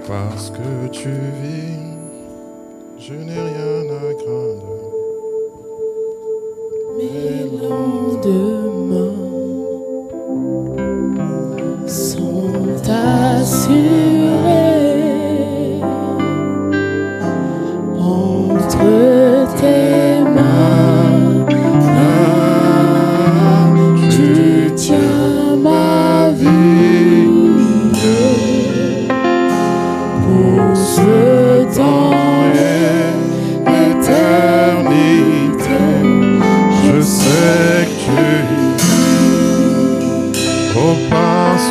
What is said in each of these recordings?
Parce que tu vis, je n'ai rien à craindre. Mes lendemains sont assurés entre tes mains. Tu tiens ma vie pour ce temps et l'éternité. Je sais que tu vis, oh parce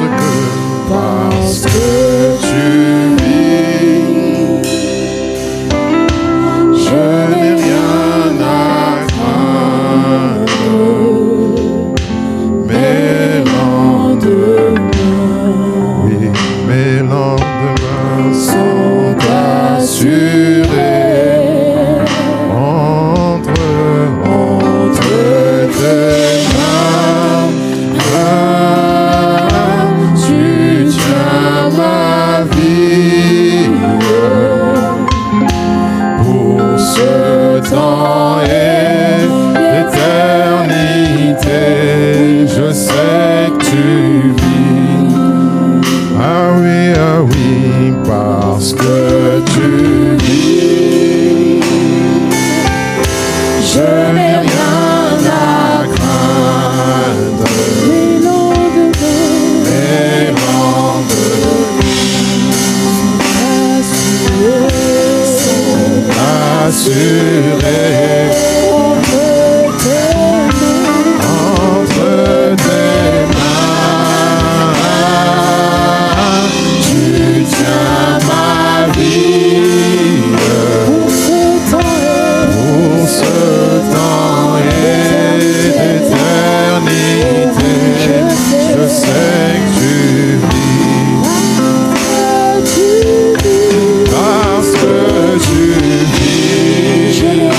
que tu vis, je n'ai rien à craindre. Mes lendemains, oui, mes lendemains sont assurés entre tes mains. Tu tiens ma vie pour ce temps et l'éternité. Je sais que tu vis. Ah oui, parce que tu vis. Je n'ai rien à craindre. Mes lendemains sont assurés entre tes mains. Tu tiens ma vie pour ce temps et l'éternité. Je sais que tu vis parce que tu vis. Je n'ai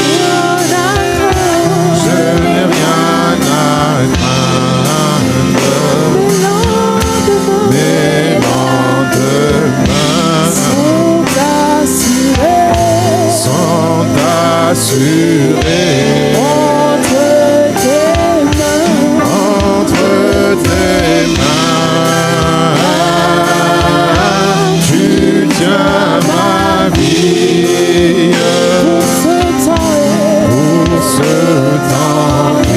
rien à craindre. Mes lendemains sont assurés entre tes mains. Tu tiens ma vie pour ce temps et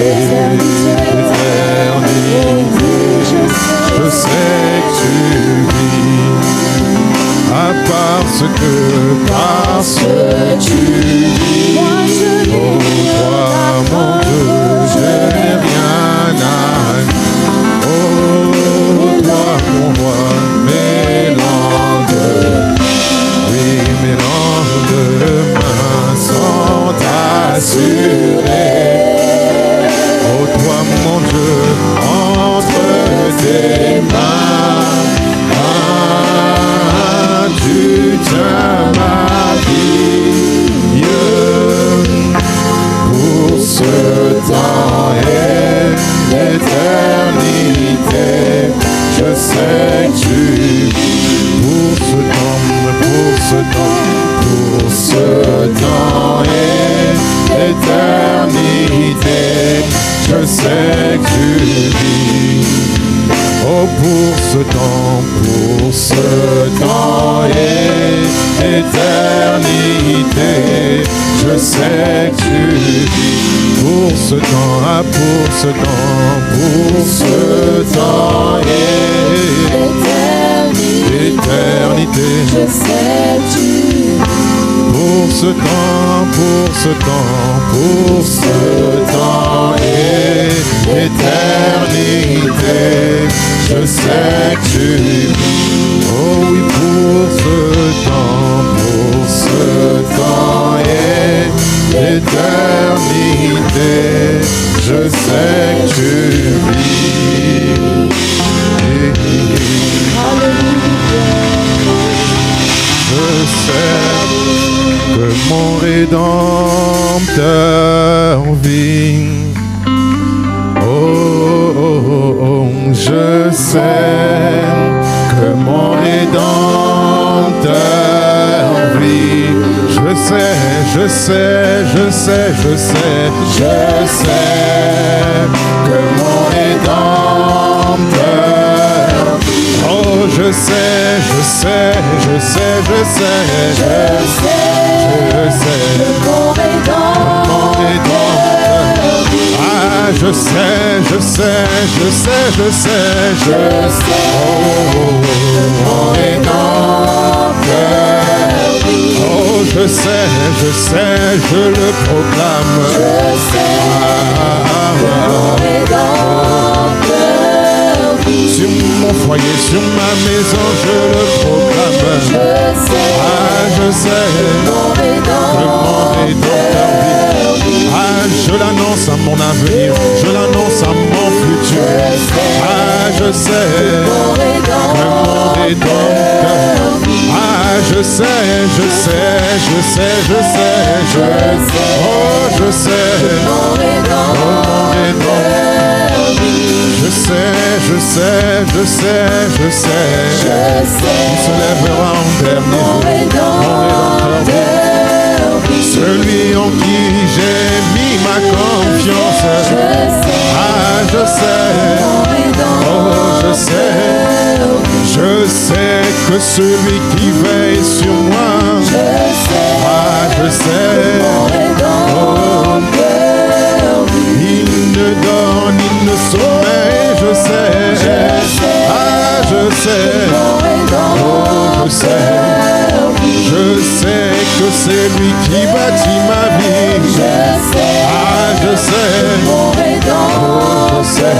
l'éternité. Je sais que tu vis. Ah, parce que tu vis. Oh, toi, mon Dieu, je n'ai rien à. Oh, toi, mon roi, mes lendemains. Oui, mes lendemains sont assurés. Oh, toi, mon Dieu, entre tes mains. Tu tiens ma vie pour ce temps et l'éternité. Je sais que tu vis pour ce temps et l'éternité. Je sais que tu vis. Oh, pour ce temps et l'éternité, je sais que tu vis. Pour ce temps et l'éternité, je sais que tu vis. Pour ce temps et l'éternité, je sais que tu vis. Oh oui, pour ce temps et l'éternité, je sais que tu vis. Je sais que mon Rédempteur vit. Je sais que mon Rédempteur je sais que mon Rédempteur. Oh, je sais que mon Rédempteur. Ah, je sais que mon Rédempteur. Oh, je sais, je le proclame. Je sais que mon Rédempteur vit. Sur mon foyer, sur ma maison, je le proclame. Je sais je sais que mon Rédempteur vit. Je l'annonce à mon avenir, je l'annonce à mon futur. Je sais que mon Rédempteur vit. Je sais. Oh, je sais que mon Rédempteur vit. Je sais. Il se lèvera en dernier. Mon Rédempteur vit. Celui en qui j'ai mis ma confiance. Je sais. Oh, je sais. Je sais que celui qui veille sur moi. Je sais. Oh, il ne donne, il ne sommeille. Je sais. Je sais. Oh, je sais. Je sais que c'est lui qui bâtit ma vie. Je sais. Oh, je sais.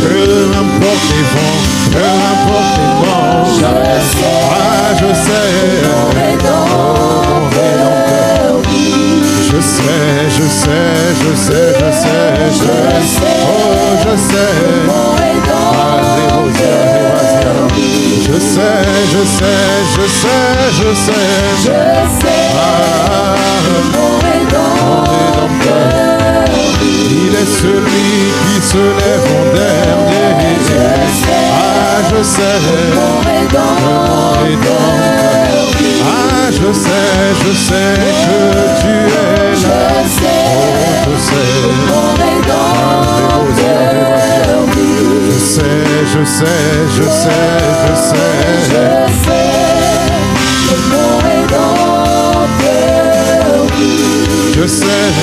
Peu importe les vents, je sais. Mon Rédempteur. Je sais. Oh, je sais. Je sais. Mon Rédempteur. Il est celui qui se lève en dernier. Je sais. Mon Rédempteur. Je sais que tu es là. Je sais. Mon Rédempteur vit. Je sais. Je sais que mon Rédempteur vit. Je sais.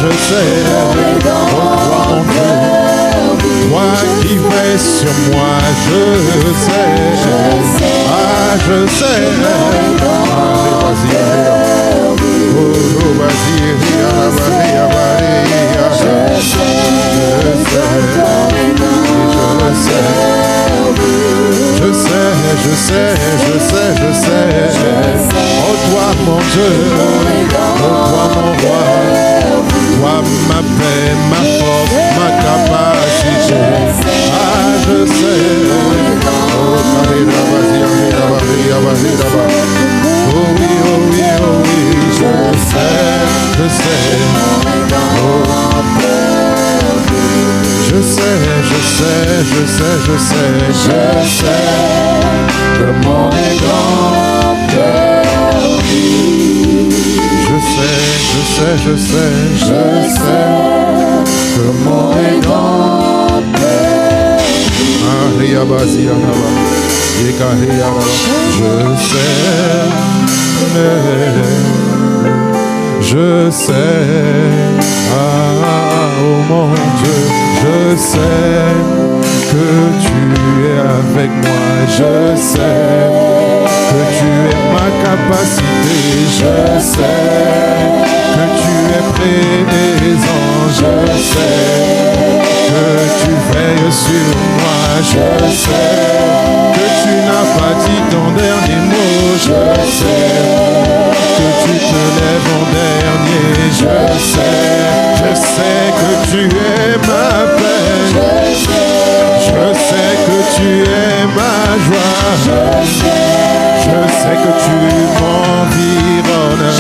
Je sais, toi qui veilles sur moi, je sais. Je sais. Je sais. Oh toi mon Dieu, oh toi mon roi, toi ma paix, ma force, ma capacité. Je sais. Oh oui, je sais. Je sais que mon Rédempteur vit. Je sais que mon Rédempteur vit. Je sais. Oh Oh mon Dieu, je sais que tu es avec moi. Je sais que tu es ma capacité. Je sais que tu es présent. Je sais que tu veilles sur moi. Je sais que tu n'as pas dit ton dernier mot. Je sais que tu te lèves en dernier. Je sais que tu es ma paix. Je sais que tu es ma joie. Je sais que tu m'environnes.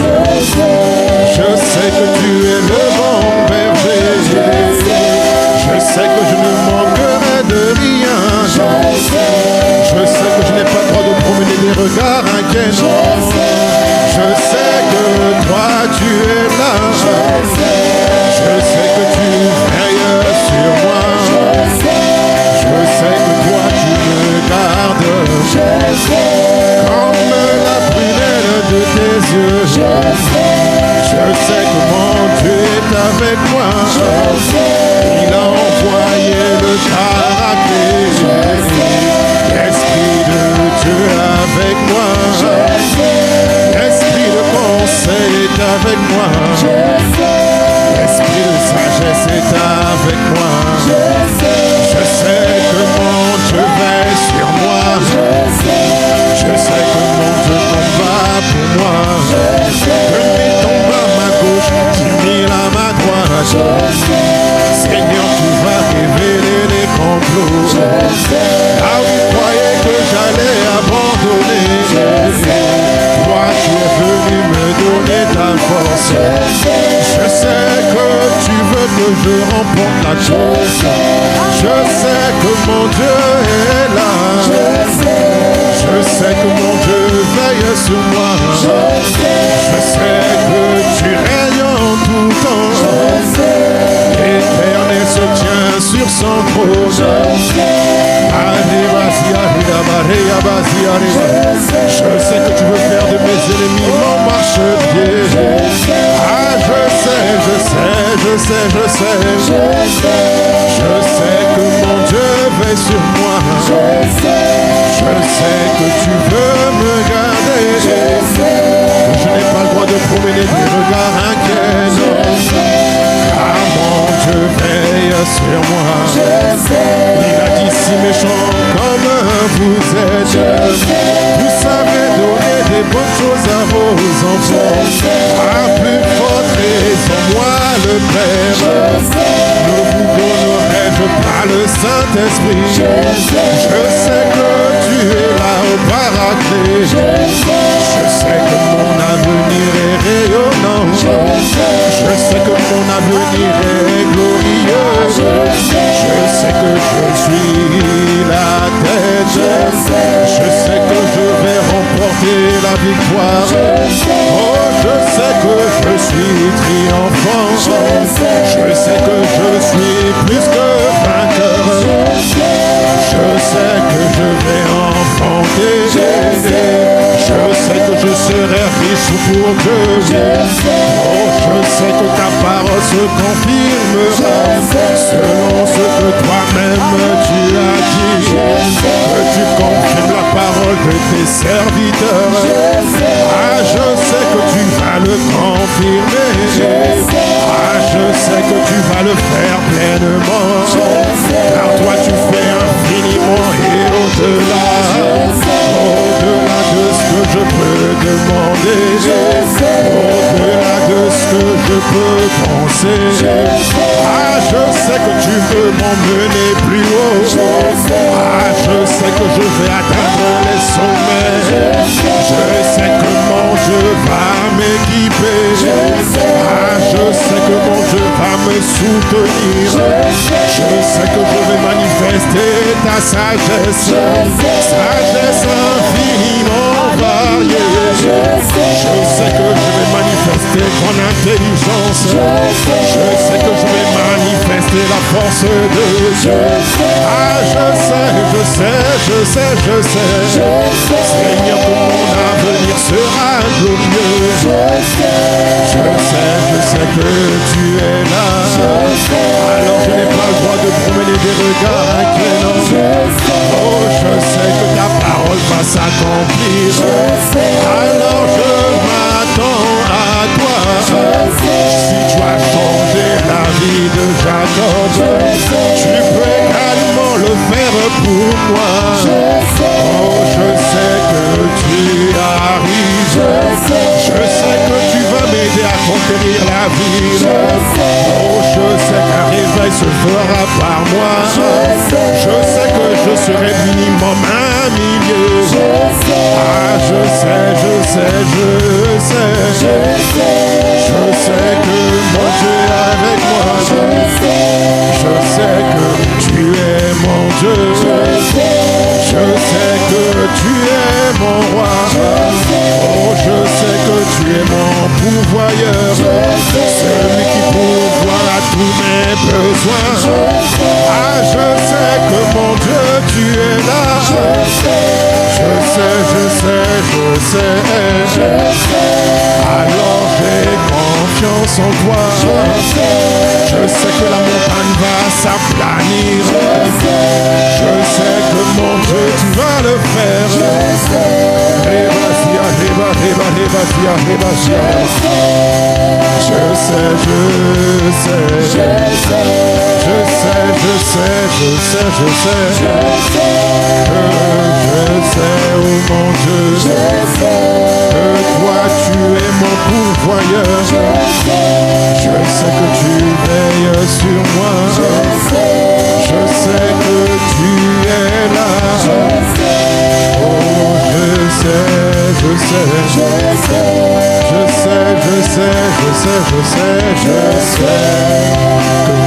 Je sais que tu es le bon berger. Je sais que je ne manquerai de rien. Je sais que je n'ai pas le droit de promener des regards inquiets. Je sais que toi tu es là. Je sais que tu veilles sur moi. Je sais que toi tu me gardes comme la prunelle de tes yeux. Je sais que mon Dieu est avec moi. Il a envoyé le paraclet. L'Esprit de Dieu avec moi. L'Esprit de conseil est avec moi. L'Esprit de sagesse est avec moi. Je sais que mon Dieu veille sur moi. Je sais que mon Dieu combat pour moi. Que lui tombe à ma gauche, 10 000 à ma droite. Seigneur, tu vas révéler les complots. Là où il croyait que j'allais abandonner, toi tu es venu me donner ta force. Je sais que tu veux que je remporte la chose. Je sais que mon Dieu est là. Je sais que mon Dieu veille sur moi. Je sais que tu règnes en tout temps. L'Éternel se tient sur son trône. Je sais que tu veux faire de mes ennemis mon marchepied. Ah, je sais. Je sais que mon Dieu veille sur moi. Je sais que tu veux me garder. Je n'ai pas le droit de promener des regards inquiets. Car mon Dieu veille sur moi. Il a dit si méchant comme vous êtes, vous savez donner des bonnes choses à vos enfants. À plus forte raison, moi le Père, ne vous donnerai-je pas le Saint-Esprit. Je sais que tu es là au paraclet. Je sais que mon avenir est rayonnant. Je sais que mon avenir est glorieux. Je sais que je suis la tête. Je sais que je vais remporter la victoire. Oh, je sais que je suis triomphant. Je sais que je suis plus que vainqueur. Je sais que je vais enfanter. Je sais que je serai riche pour Dieu. Oh, je sais que ta parole se confirmera selon ce que toi-même tu as dit. Que tu confirmes la parole de tes serviteurs. Ah, je sais que tu vas le confirmer. Ah, je sais que tu vas le faire pleinement. Car toi tu fais infiniment et au-delà. Au-delà de ce que je peux demander. Au-delà de ce que je peux penser. Ah, je sais que tu veux m'emmener plus haut. Ah, je sais que je vais atteindre les sommets. Je sais que mon Dieu va m'équiper. Ah, je sais que mon Dieu va me soutenir. Je sais que je vais manifester ta sagesse. Sagesse infiniment variée. Je sais que je vais manifester ton intelligence. Je sais que je vais manifester la force de Dieu. Ah, je sais. Seigneur, que mon avenir sera glorieux. Je sais que tu es là. va s'accomplir. Alors je m'attends à toi. Si tu as changé la vie de Jacob, tu peux également le faire pour moi. Oh, je sais que tu arrives. Je sais que tu vas m'aider à conquérir la ville. Oh, je sais qu'un réveil se fera par moi. Je sais que je serai minimum un milieu. Ah, je sais. Je sais que mon Dieu est avec moi. Je sais que tu es mon Dieu. Je sais que tu es mon roi. Oh, je sais que tu es mon pourvoyeur. Celui qui pourvoit à tous mes besoins. Ah, je sais que mon Dieu, tu es là. Je sais. Alors j'ai confiance en toi. Je sais que la montagne va s'aplanir. Je sais que mon Dieu, tu vas le faire. Je sais, oh mon Dieu, que toi tu es mon pourvoyeur. Je sais que tu veilles sur moi. Je sais que tu es là. Oh, je sais que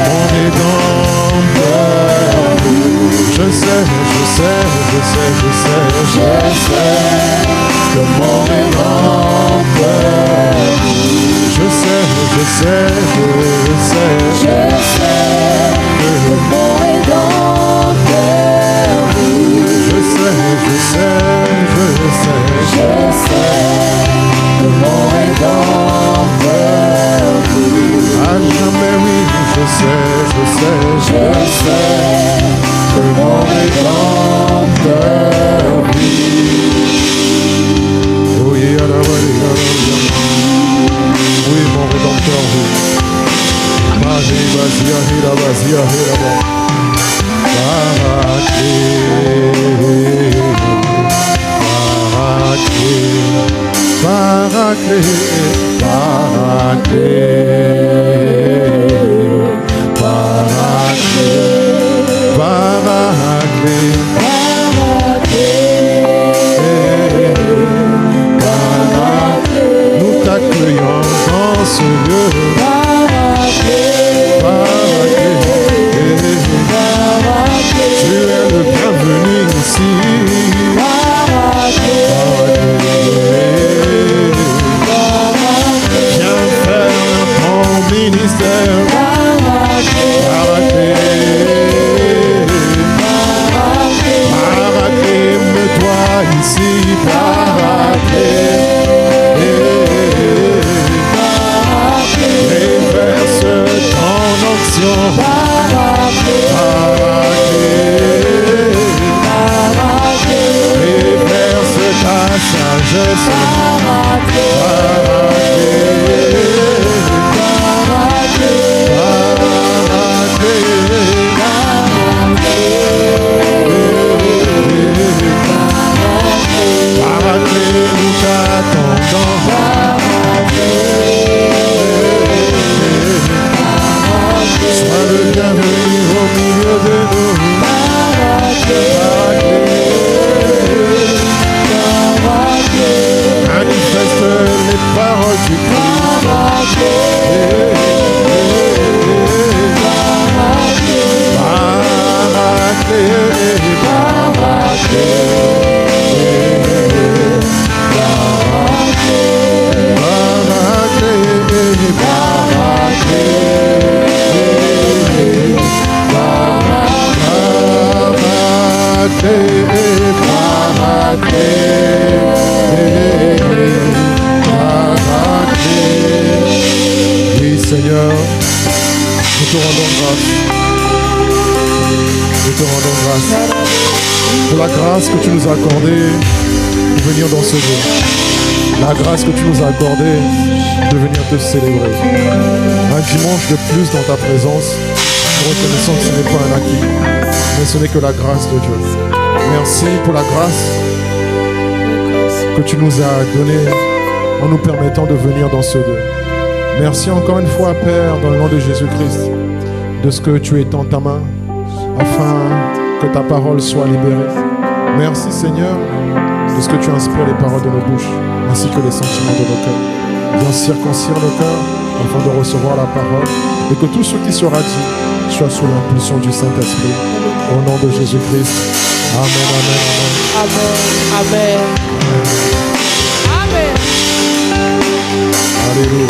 mon Rédempteur. Je sais que mon Rédempteur. Je sais que mon Rédempteur. Je sais que mon Rédempteur. À jamais oui, je sais que mon Rédempteur vit. Oh yeah, oui, mon Rédempteur vit. Nous t'accueillons dans ce lieu. Tu es le bienvenu ici. Viens faire ton ministère. Paraclème-toi ici. Déverse ton onction. Déverse ta sagesse. Nous t'attendons. Sois le bienvenu au milieu de nous. Manifeste les paroles du Christ. Oui, Seigneur, nous te rendons grâce. Nous te rendons grâce. pour la grâce que tu nous as accordée de venir dans ce jour. La grâce que tu nous as accordée de venir te célébrer. Un dimanche de plus dans ta présence, nous reconnaissons que ce n'est pas un acquis, mais ce n'est que la grâce de Dieu. Merci pour la grâce que tu nous as donnée en nous permettant de venir dans ce lieu. Merci encore une fois, Père, dans le nom de Jésus-Christ, de ce que tu étends ta main, afin que ta parole soit libérée. Merci, Seigneur, de ce que tu inspires les paroles de nos bouches, ainsi que les sentiments de nos cœurs. Viens circoncire nos cœurs, afin de recevoir la parole, et que tout ce qui sera dit soit sous l'impulsion du Saint-Esprit. Au nom de Jésus-Christ. Amen, amen, amen. Amen. Amen. Amen. Alléluia.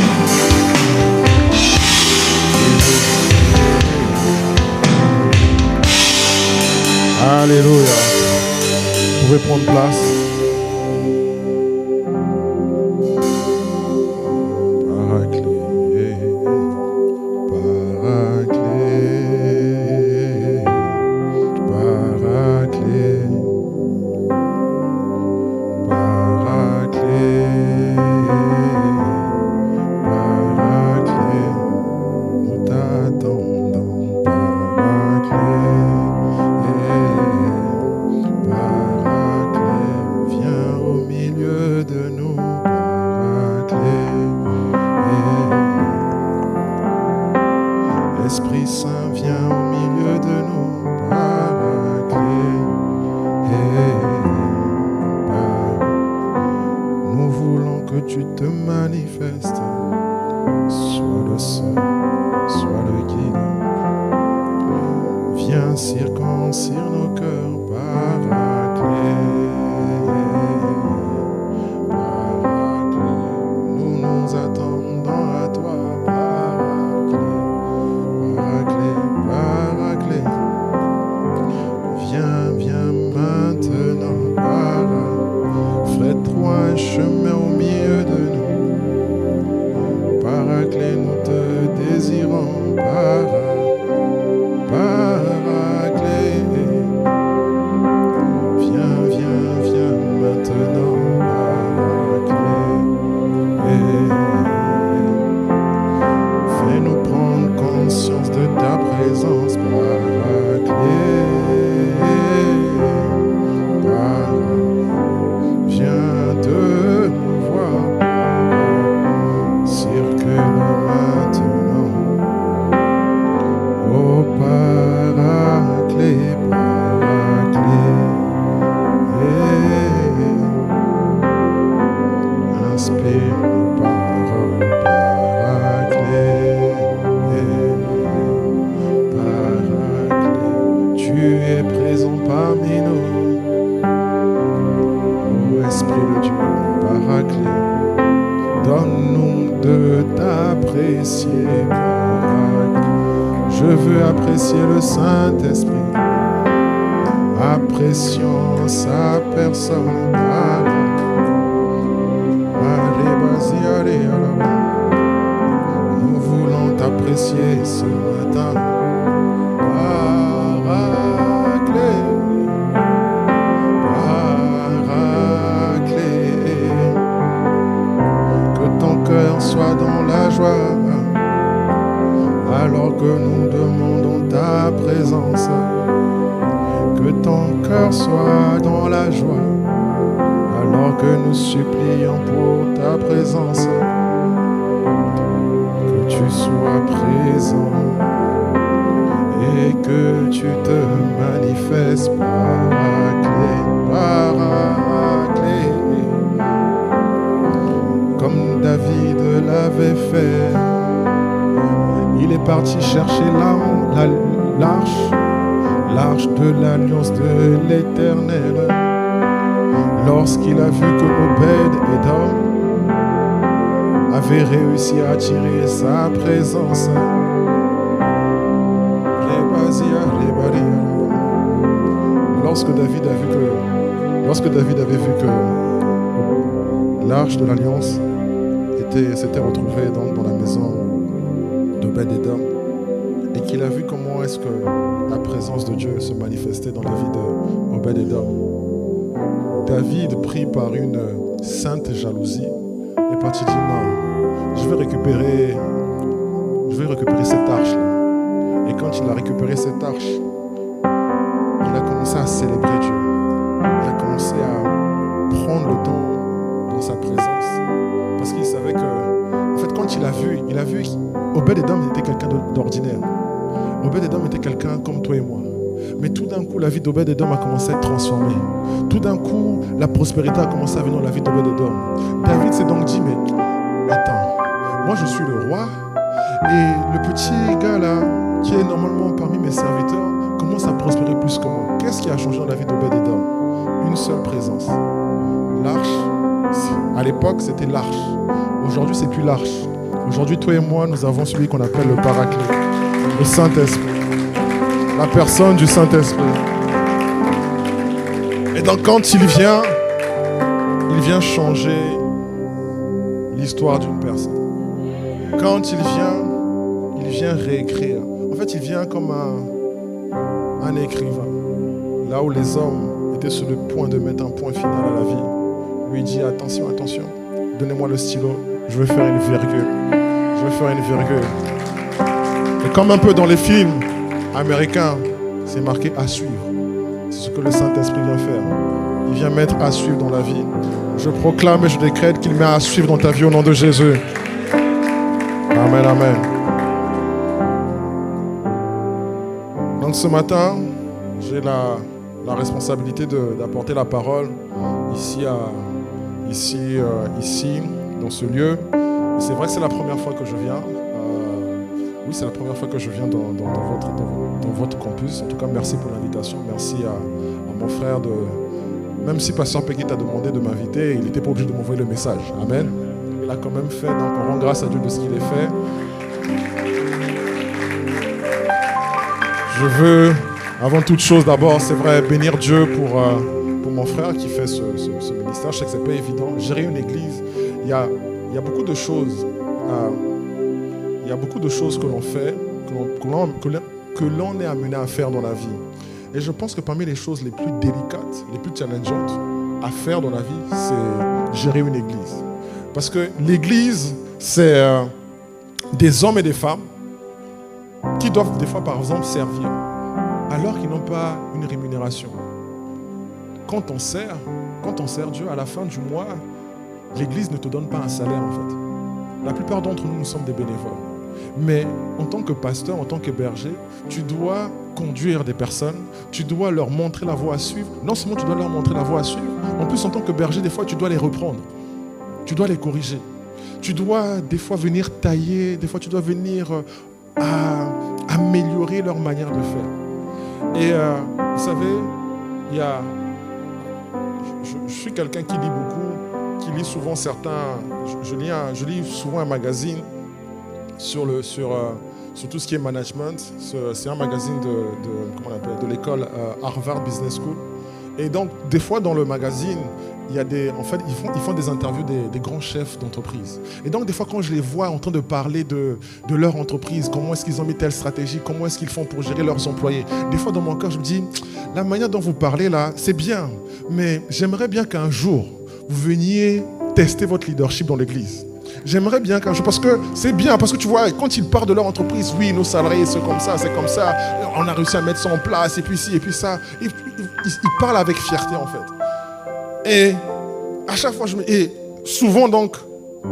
Alléluia. Vous pouvez prendre place. L'arche de l'alliance de l'Éternel. Lorsqu'il a vu que Obed-Édom avait réussi à attirer sa présence, lorsque David avait vu que l'arche de l'alliance s'était retrouvée dans la maison d'Obed-Édom et qu'il a vu comment est-ce que la présence de Dieu se manifestait dans la vie d'Obed-Édom, David, pris par une sainte jalousie, est parti dire non, je vais récupérer cette arche-là. Et quand il a récupéré cette arche, il a commencé à célébrer Dieu. Il a commencé à prendre le temps dans sa présence. Parce qu'il savait que, en fait, quand il a vu Obed-Édom était quelqu'un d'ordinaire. Obed-Édom était quelqu'un comme toi et moi. Mais tout d'un coup, la vie d'Obed-Édom a commencé à être transformée. Tout d'un coup, la prospérité a commencé à venir dans la vie d'Obed-Édom. David s'est donc dit, mais attends, moi je suis le roi, et le petit gars là, qui est normalement parmi mes serviteurs, commence à prospérer plus que moi. Qu'est-ce qui a changé dans la vie d'Obed-Édom? Une seule présence. L'arche, à l'époque c'était l'arche. Aujourd'hui c'est plus l'arche. Aujourd'hui toi et moi nous avons celui qu'on appelle le Paraclet, le Saint-Esprit. La personne du Saint-Esprit. Et donc quand il vient changer l'histoire d'une personne. Quand il vient réécrire. En fait, il vient comme un écrivain. Là où les hommes étaient sur le point de mettre un point final à la vie, lui dit attention, attention, donnez-moi le stylo, je vais faire une virgule. Je vais faire une virgule. Et comme un peu dans les films américain, c'est marqué à suivre. C'est ce que le Saint-Esprit vient faire. Il vient mettre à suivre dans la vie. Je proclame et je décrète qu'il met à suivre dans ta vie au nom de Jésus. Amen, amen. Donc ce matin, j'ai la responsabilité d'apporter la parole ici, dans ce lieu. C'est vrai que c'est la première fois que je viens. Oui, c'est la première fois que je viens dans votre campus. En tout cas, merci pour l'invitation. Merci à mon frère même si Pasteur Peggy t'a demandé de m'inviter, il n'était pas obligé de m'envoyer le message. Amen. Il a quand même fait, donc on rend grâce à Dieu de ce qu'il a fait. Je veux, avant toute chose, d'abord, c'est vrai, bénir Dieu pour mon frère qui fait ce ministère. Je sais que c'est pas évident. Gérer une église, il y a beaucoup de choses. Il y a beaucoup de choses que l'on fait, que l'on est amené à faire dans la vie. Et je pense que parmi les choses les plus délicates, les plus challengeantes à faire dans la vie, c'est gérer une église. Parce que l'église, c'est des hommes et des femmes qui doivent des fois, par exemple, servir, alors qu'ils n'ont pas une rémunération. Quand on sert Dieu, à la fin du mois, l'église ne te donne pas un salaire, en fait. La plupart d'entre nous, nous sommes des bénévoles. Mais en tant que pasteur, en tant que berger, tu dois conduire des personnes, tu dois leur montrer la voie à suivre. Non seulement tu dois leur montrer la voie à suivre, en plus en tant que berger, des fois tu dois les reprendre. Tu dois les corriger. Tu dois des fois venir tailler, des fois tu dois venir améliorer leur manière de faire. Et vous savez, je suis quelqu'un qui lit beaucoup, qui lit souvent certains... Je lis souvent un magazine sur tout ce qui est management. C'est un magazine de l'école Harvard Business School. Et donc, des fois, dans le magazine, ils font des interviews des grands chefs d'entreprise. Et donc, des fois, quand je les vois en train de parler de leur entreprise, comment est-ce qu'ils ont mis telle stratégie, comment est-ce qu'ils font pour gérer leurs employés, des fois, dans mon cœur, je me dis, la manière dont vous parlez là, c'est bien, mais j'aimerais bien qu'un jour, vous veniez tester votre leadership dans l'église. J'aimerais bien qu'un jour, parce que c'est bien, parce que tu vois, quand ils parlent de leur entreprise, oui, nos salariés, c'est comme ça, on a réussi à mettre ça en place, et puis ci, et puis ça. Ils parlent avec fierté, en fait. Et à chaque fois, et souvent, donc,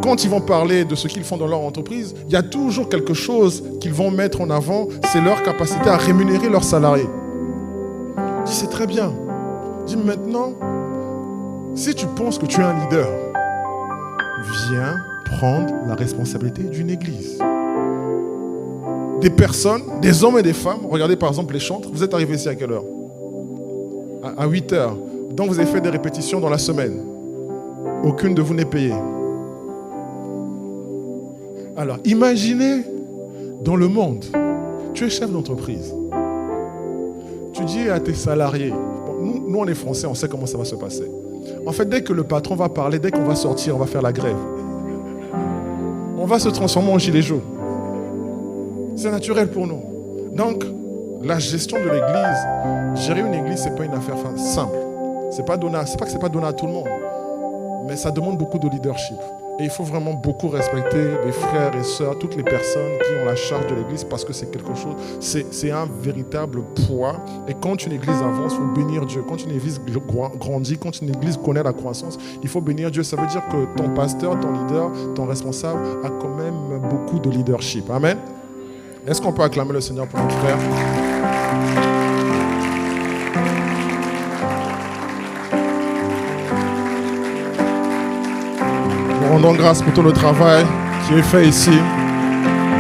quand ils vont parler de ce qu'ils font dans leur entreprise, il y a toujours quelque chose qu'ils vont mettre en avant, c'est leur capacité à rémunérer leurs salariés. Je dis, c'est très bien. Je dis, maintenant, si tu penses que tu es un leader, viens prendre la responsabilité d'une église. Des personnes, des hommes et des femmes, regardez par exemple les chantres, vous êtes arrivés ici à quelle heure? À 8 heures. Donc vous avez fait des répétitions dans la semaine. Aucune de vous n'est payée. Alors imaginez dans le monde, tu es chef d'entreprise. Tu dis à tes salariés, nous on est français, on sait comment ça va se passer. En fait, dès que le patron va parler, dès qu'on va sortir, on va faire la grève. On va se transformer en gilet jaune. C'est naturel pour nous. Donc, la gestion de l'église, gérer une église, ce n'est pas une affaire simple. C'est pas que ce n'est pas donné à tout le monde, mais ça demande beaucoup de leadership. Et il faut vraiment beaucoup respecter les frères et sœurs, toutes les personnes qui ont la charge de l'église, parce que c'est quelque chose, c'est un véritable poids. Et quand une église avance, il faut bénir Dieu. Quand une église grandit, quand une église connaît la croissance, il faut bénir Dieu. Ça veut dire que ton pasteur, ton leader, ton responsable a quand même beaucoup de leadership. Amen. Est-ce qu'on peut acclamer le Seigneur pour notre frère? Nous rendons grâce pour tout le travail qui est fait ici.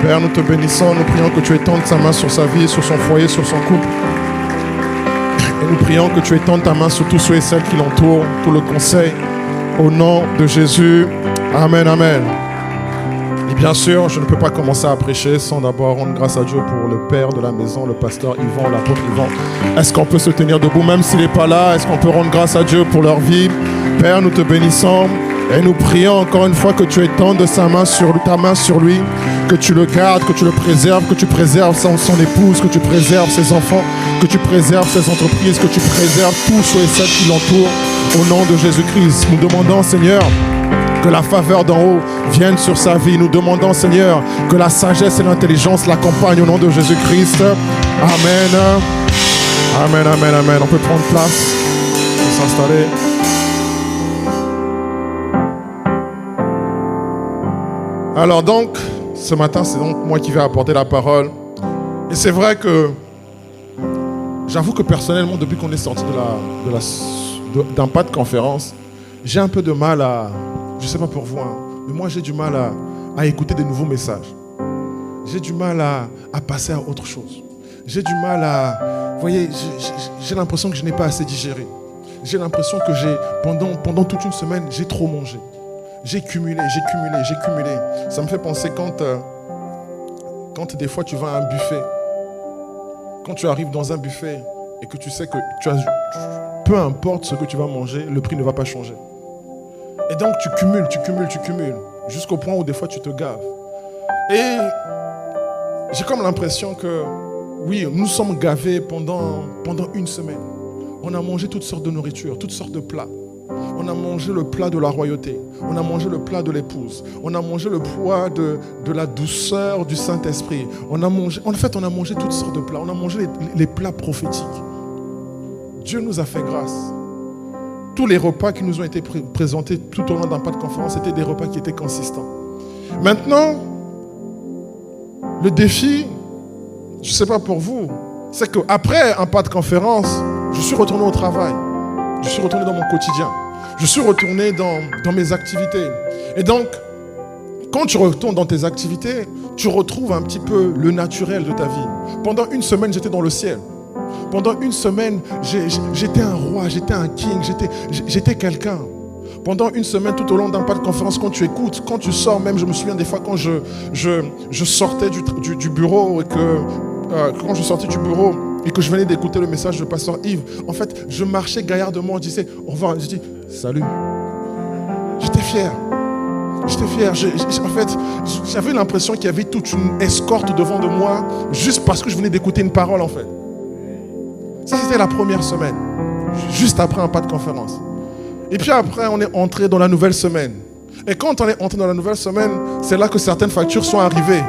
Père, nous te bénissons, nous prions que tu étendes ta main sur sa vie, sur son foyer, sur son couple. Et nous prions que tu étendes ta main sur tous ceux et celles qui l'entourent, tout le conseil. Au nom de Jésus, amen, amen. Et bien sûr, je ne peux pas commencer à prêcher sans d'abord rendre grâce à Dieu pour le père de la maison, le pasteur Yvan, l'apôtre Yvan. Est-ce qu'on peut se tenir debout même s'il n'est pas là? Est-ce qu'on peut rendre grâce à Dieu pour leur vie? Père, nous te bénissons. Et nous prions encore une fois que tu étendes ta main sur lui, que tu le gardes, que tu le préserves, que tu préserves son épouse, que tu préserves ses enfants, que tu préserves ses entreprises, que tu préserves tous ceux et celles qui l'entourent au nom de Jésus-Christ. Nous demandons, Seigneur, que la faveur d'en haut vienne sur sa vie. Nous demandons, Seigneur, que la sagesse et l'intelligence l'accompagnent au nom de Jésus-Christ. Amen. Amen, amen, amen. On peut prendre place, on peut s'installer. Alors donc, ce matin, c'est donc moi qui vais apporter la parole. Et c'est vrai que j'avoue que personnellement, depuis qu'on est sorti d'un pas de conférence, j'ai un peu de mal à, je ne sais pas pour vous, hein, mais moi j'ai du mal à écouter des nouveaux messages. J'ai du mal à passer à autre chose. J'ai du mal à, vous voyez, j'ai l'impression que je n'ai pas assez digéré. J'ai l'impression que pendant toute une semaine, j'ai trop mangé. J'ai cumulé. Ça me fait penser quand des fois tu vas à un buffet, quand tu arrives dans un buffet et que tu sais que peu importe ce que tu vas manger, le prix ne va pas changer. Et donc tu cumules, jusqu'au point où des fois tu te gaves. Et j'ai comme l'impression que, oui, nous sommes gavés pendant une semaine. On a mangé toutes sortes de nourriture, toutes sortes de plats. On a mangé le plat de la royauté. On a mangé le plat de l'épouse. On a mangé le poids de la douceur du Saint-Esprit. On a mangé toutes sortes de plats. On a mangé les plats prophétiques. Dieu nous a fait grâce. Tous les repas qui nous ont été présentés tout au long d'un pas de conférence étaient des repas qui étaient consistants. Maintenant, le défi, je ne sais pas pour vous, c'est qu'après un pas de conférence, je suis retourné au travail. Je suis retourné dans mon quotidien. Je suis retourné dans mes activités. Et donc, quand tu retournes dans tes activités, tu retrouves un petit peu le naturel de ta vie. Pendant une semaine, j'étais dans le ciel. Pendant une semaine, j'étais un roi, j'étais un king, j'étais quelqu'un. Pendant une semaine, tout au long d'un pas de conférence, quand tu écoutes, quand tu sors même, je me souviens des fois quand je sortais du bureau et quand je sortais du bureau, et que je venais d'écouter le message de pasteur Yves, en fait, je marchais gaillardement, je disais au revoir, je dis salut. J'étais fier. En fait, j'avais l'impression qu'il y avait toute une escorte devant de moi, juste parce que je venais d'écouter une parole, en fait. Ça, c'était la première semaine, juste après un pas de conférence. Et puis après, on est entré dans la nouvelle semaine. Et quand on est entré dans la nouvelle semaine, c'est là que certaines factures sont arrivées.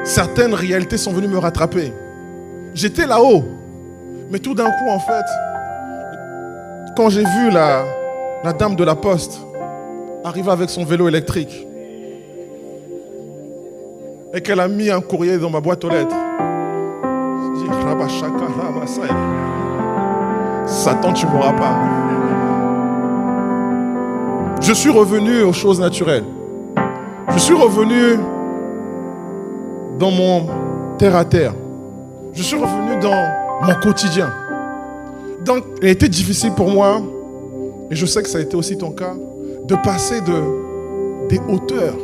Certaines réalités sont venues me rattraper. J'étais là-haut. Mais tout d'un coup, en fait, quand j'ai vu la dame de la poste arriver avec son vélo électrique et qu'elle a mis un courrier dans ma boîte aux lettres, je dis, Satan, tu ne m'auras pas. Je suis revenu aux choses naturelles. Je suis revenu dans mon terre-à-terre. Je suis revenu dans mon quotidien. Donc, il a été difficile pour moi, et je sais que ça a été aussi ton cas, de passer des hauteurs,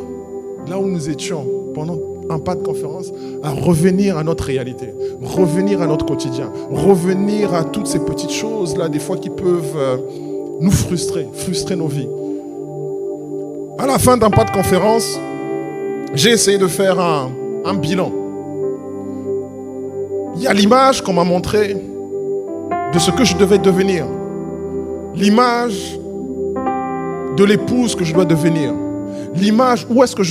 là où nous étions pendant un pas de conférence, à revenir à notre réalité, revenir à notre quotidien, revenir à toutes ces petites choses-là, des fois qui peuvent nous frustrer nos vies. À la fin d'un pas de conférence, j'ai essayé de faire un bilan. Il y a l'image qu'on m'a montrée de ce que je devais devenir. L'image de l'épouse que je dois devenir. L'image, où est-ce que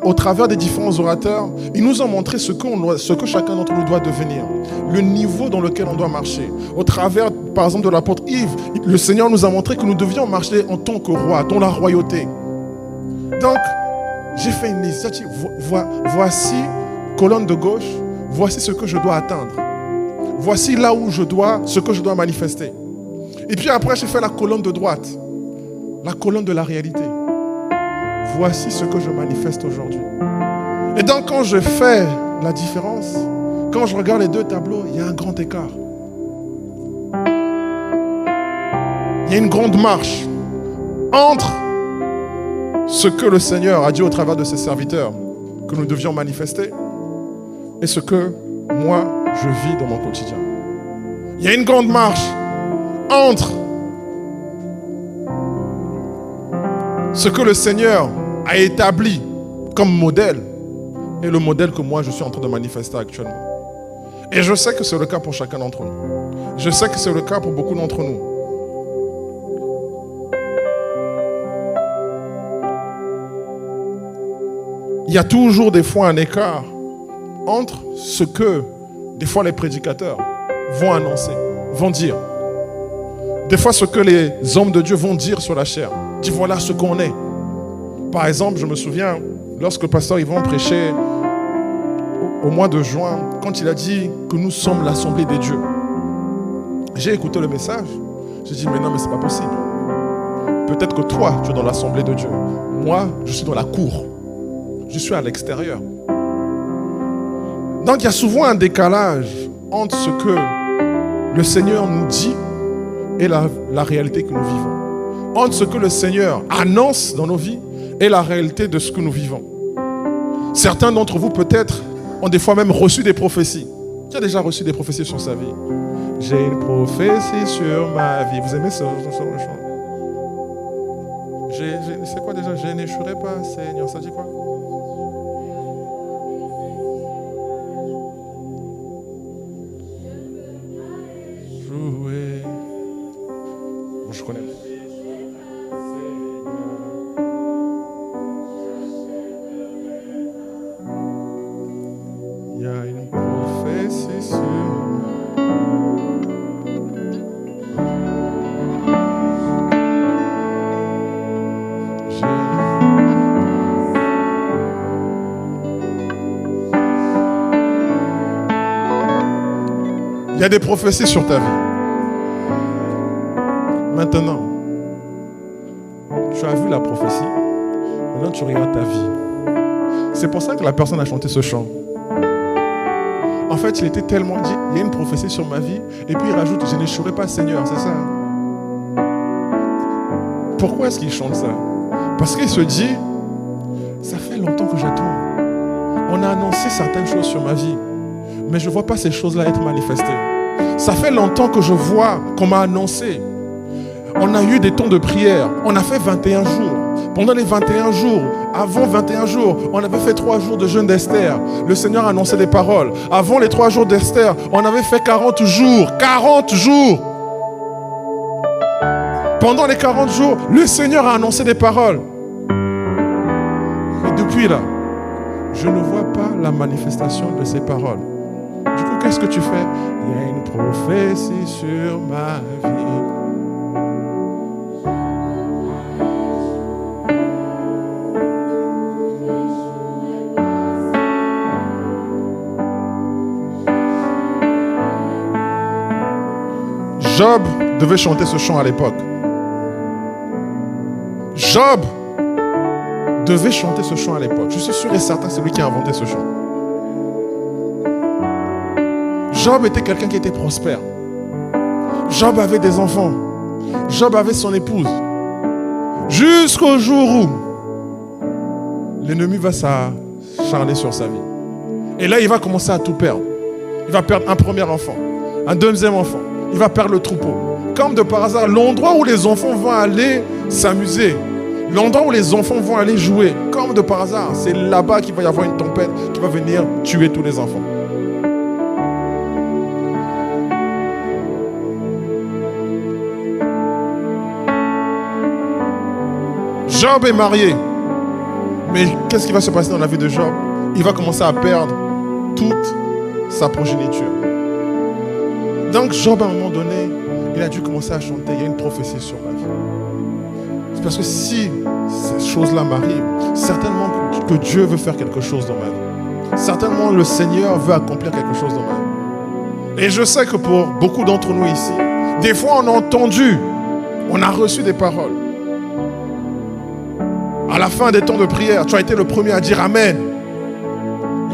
au travers des différents orateurs, ils nous ont montré ce que chacun d'entre nous doit devenir. Le niveau dans lequel on doit marcher. Au travers, par exemple, de l'apôtre Yves, le Seigneur nous a montré que nous devions marcher en tant que roi, dans la royauté. Donc, j'ai fait une liste. J'ai dit, voici, colonne de gauche, voici ce que je dois atteindre. Voici là où ce que je dois manifester. Et puis après, j'ai fait la colonne de droite. La colonne de la réalité. Voici ce que je manifeste aujourd'hui. Et donc, quand je fais la différence, quand je regarde les deux tableaux, il y a un grand écart. Il y a une grande marche entre ce que le Seigneur a dit au travers de ses serviteurs que nous devions manifester et ce que moi, je vis dans mon quotidien. Il y a une grande marche entre ce que le Seigneur a établi comme modèle et le modèle que moi, je suis en train de manifester actuellement. Et je sais que c'est le cas pour chacun d'entre nous. Je sais que c'est le cas pour beaucoup d'entre nous. Il y a toujours des fois un écart entre ce que des fois les prédicateurs vont annoncer, vont dire. Des fois ce que les hommes de Dieu vont dire sur la chair. Dis voilà ce qu'on est. Par exemple, je me souviens, lorsque le pasteur Yvon prêchait au mois de juin, quand il a dit que nous sommes l'assemblée des dieux. J'ai écouté le message. J'ai dit mais non, mais c'est pas possible. Peut-être que toi, tu es dans l'assemblée de Dieu. Moi, je suis dans la cour. Je suis à l'extérieur. Donc il y a souvent un décalage entre ce que le Seigneur nous dit et la réalité que nous vivons. Entre ce que le Seigneur annonce dans nos vies et la réalité de ce que nous vivons. Certains d'entre vous peut-être ont des fois même reçu des prophéties. Qui a déjà reçu des prophéties sur sa vie? J'ai une prophétie sur ma vie. Vous aimez ce chant? C'est quoi déjà? Je n'échouerai pas, Seigneur. Ça dit quoi? Jouer. Bon, je connais. Il y a une prophétie sur il y a des prophéties sur ta vie. Maintenant, tu as vu la prophétie. Maintenant, tu regardes ta vie. C'est pour ça que la personne a chanté ce chant. En fait, il était tellement dit, il y a une prophétie sur ma vie. Et puis il rajoute, je n'échouerai pas, Seigneur. C'est ça. Pourquoi est-ce qu'il chante ça? Parce qu'il se dit, ça fait longtemps que j'attends. On a annoncé certaines choses sur ma vie. Mais je ne vois pas ces choses-là être manifestées. Ça fait longtemps que je vois qu'on m'a annoncé. On a eu des temps de prière. On a fait 21 jours. Pendant les 21 jours, avant 21 jours, on avait fait 3 jours de jeûne d'Esther. Le Seigneur a annoncé des paroles. Avant les 3 jours d'Esther, on avait fait 40 jours. 40 jours. Pendant les 40 jours, le Seigneur a annoncé des paroles. Et depuis là, je ne vois pas la manifestation de ces paroles. Du coup, qu'est-ce que tu fais? Il y a une prophétie sur ma vie. Job devait chanter ce chant à l'époque. Job devait chanter ce chant à l'époque. Je suis sûr et certain que c'est lui qui a inventé ce chant. Job était quelqu'un qui était prospère. Job avait des enfants. Job avait son épouse. Jusqu'au jour où l'ennemi va s'acharner sur sa vie. Et là, il va commencer à tout perdre. Il va perdre un premier enfant, un deuxième enfant. Il va perdre le troupeau. Comme de par hasard, l'endroit où les enfants vont aller s'amuser, L'endroit où les enfants vont aller jouer, comme de par hasard, c'est là-bas qu'il va y avoir une tempête qui va venir tuer tous les enfants. Job est marié. Mais qu'est-ce qui va se passer dans la vie de Job? Il va commencer à perdre toute sa progéniture. Donc Job, à un moment donné, il a dû commencer à chanter. Il y a une prophétie sur ma vie. C'est parce que si ces choses-là m'arrivent, certainement que Dieu veut faire quelque chose dans ma vie. Certainement le Seigneur veut accomplir quelque chose dans ma vie. Et je sais que pour beaucoup d'entre nous ici, des fois on a entendu, on a reçu des paroles. À la fin des temps de prière, tu as été le premier à dire Amen.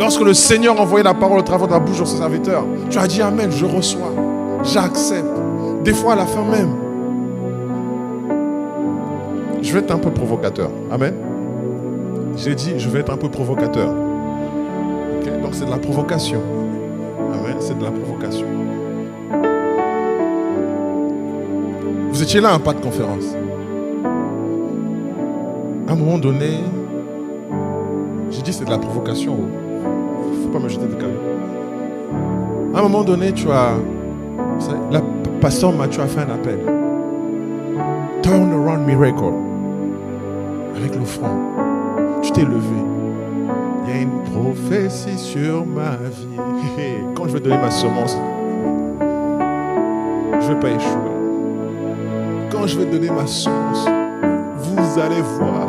Lorsque le Seigneur envoyait la parole au travers de la bouche de ses serviteurs, tu as dit Amen, je reçois, j'accepte. Des fois à la fin même, je vais être un peu provocateur. Amen. J'ai dit, je vais être un peu provocateur. Okay? Donc c'est de la provocation. Amen, c'est de la provocation. Vous étiez là à un pas de conférence. À un moment donné, j'ai dit c'est de la provocation. Il ne faut pas me jeter de cailloux. À un moment donné, la pasteur Mathieu a fait un appel. Turn around miracle. Avec l'offrande. Tu t'es levé. Il y a une prophétie sur ma vie. Quand je vais donner ma semence, je ne vais pas échouer. Quand je vais donner ma semence, vous allez voir.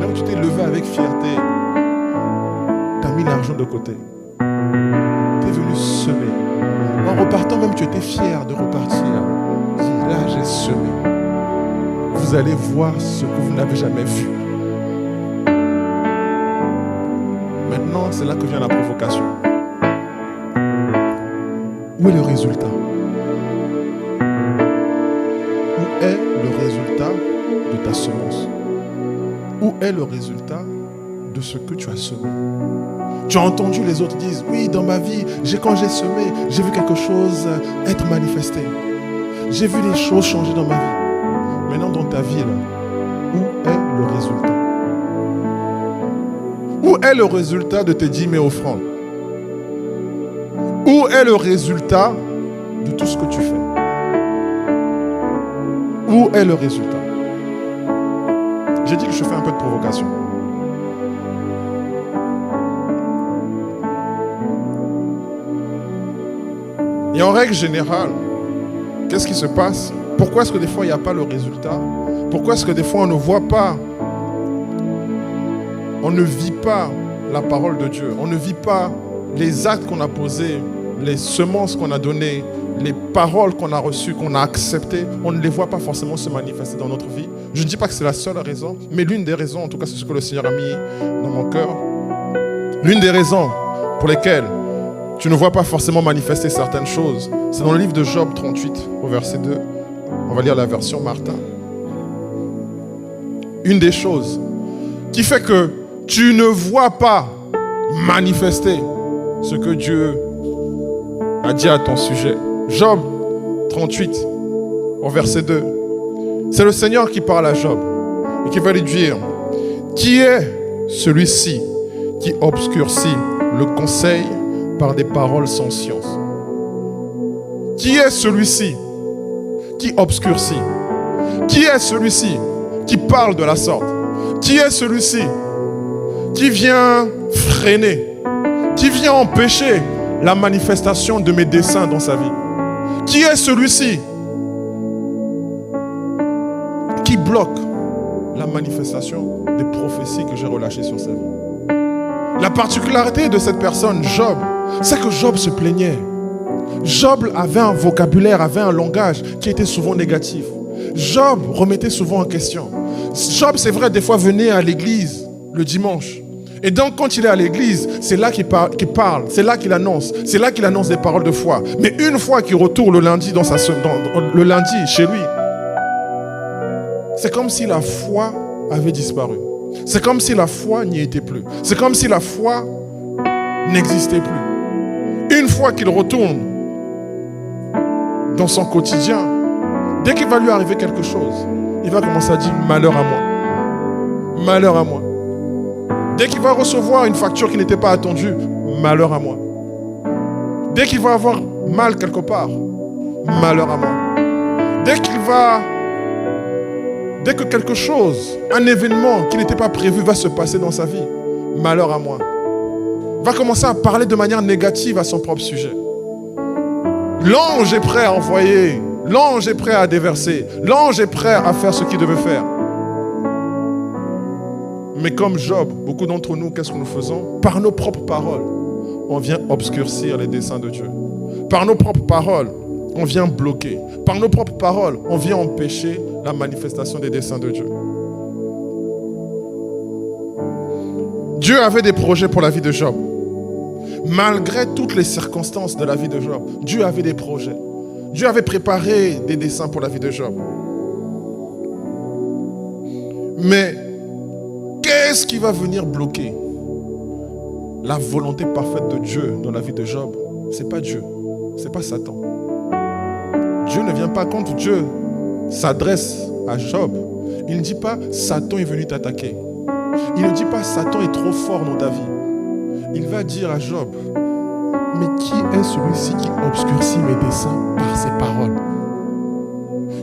Donc tu t'es levé avec fierté. Tu as mis l'argent de côté. Tu es venu semer. En repartant même, tu étais fier de repartir. Dis, là, j'ai semé. Vous allez voir ce que vous n'avez jamais vu. Maintenant, c'est là que vient la provocation. Où est le résultat? Où est le résultat de ta semence? Où est le résultat de ce que tu as semé? Tu as entendu les autres dire, oui, dans ma vie, quand j'ai semé, j'ai vu quelque chose être manifesté. J'ai vu les choses changer dans ma vie. Maintenant, dans ta vie, là, où est le résultat? Où est le résultat de tes dîmes et offrandes? Où est le résultat de tout ce que tu fais? Où est le résultat? J'ai dit que je fais un peu de provocation. Et en règle générale, qu'est-ce qui se passe? Pourquoi est-ce que des fois il n'y a pas le résultat? Pourquoi est-ce que des fois on ne voit pas, on ne vit pas la parole de Dieu? On ne vit pas les actes qu'on a posés, les semences qu'on a données, les paroles qu'on a reçues, qu'on a acceptées, on ne les voit pas forcément se manifester dans notre vie. Je ne dis pas que c'est la seule raison, mais l'une des raisons, en tout cas c'est ce que le Seigneur a mis dans mon cœur, l'une des raisons pour lesquelles tu ne vois pas forcément manifester certaines choses, c'est dans le livre de Job 38, au verset 2. On va lire la version Martin. Une des choses qui fait que tu ne vois pas manifester ce que Dieu a dit à ton sujet. Job 38, au verset 2. C'est le Seigneur qui parle à Job et qui va lui dire, qui est celui-ci qui obscurcit le conseil par des paroles sans science? Qui est celui-ci qui obscurcit? Qui est celui-ci qui parle de la sorte? Qui est celui-ci qui vient freiner, qui vient empêcher la manifestation de mes desseins dans sa vie? Qui est celui-ci qui bloque la manifestation des prophéties que j'ai relâchées sur sa vie? La particularité de cette personne, Job, c'est que Job se plaignait. Job avait un vocabulaire, avait un langage qui était souvent négatif. Job remettait souvent en question. Job, c'est vrai, des fois venait à l'église le dimanche. Et donc, quand il est à l'église, c'est là qu'il parle, c'est là qu'il annonce des paroles de foi. Mais une fois qu'il retourne le lundi, le lundi chez lui, c'est comme si la foi avait disparu. C'est comme si la foi n'y était plus. C'est comme si la foi n'existait plus. Une fois qu'il retourne dans son quotidien, dès qu'il va lui arriver quelque chose, il va commencer à dire malheur à moi. malheur à moi. Dès qu'il va recevoir une facture qui n'était pas attendue, malheur à moi. Dès qu'il va avoir mal quelque part, malheur à moi. Dès que quelque chose, un événement qui n'était pas prévu va se passer dans sa vie, malheur à moi. Va commencer à parler de manière négative à son propre sujet. L'ange est prêt à envoyer, l'ange est prêt à déverser, l'ange est prêt à faire ce qu'il devait faire. Mais comme Job, beaucoup d'entre nous, qu'est-ce que nous faisons? Par nos propres paroles, on vient obscurcir les desseins de Dieu. Par nos propres paroles, on vient bloquer. Par nos propres paroles, on vient empêcher la manifestation des desseins de Dieu. Dieu avait des projets pour la vie de Job. Malgré toutes les circonstances de la vie de Job, Dieu avait des projets. Dieu avait préparé des desseins pour la vie de Job. Mais qu'est-ce qui va venir bloquer la volonté parfaite de Dieu dans la vie de Job? C'est pas Dieu, c'est pas Satan. Dieu ne vient pas quand Dieu s'adresse à Job. Il ne dit pas Satan est venu t'attaquer. Il ne dit pas Satan est trop fort dans ta vie. Il va dire à Job, mais qui est celui-ci qui obscurcit mes desseins par ses paroles?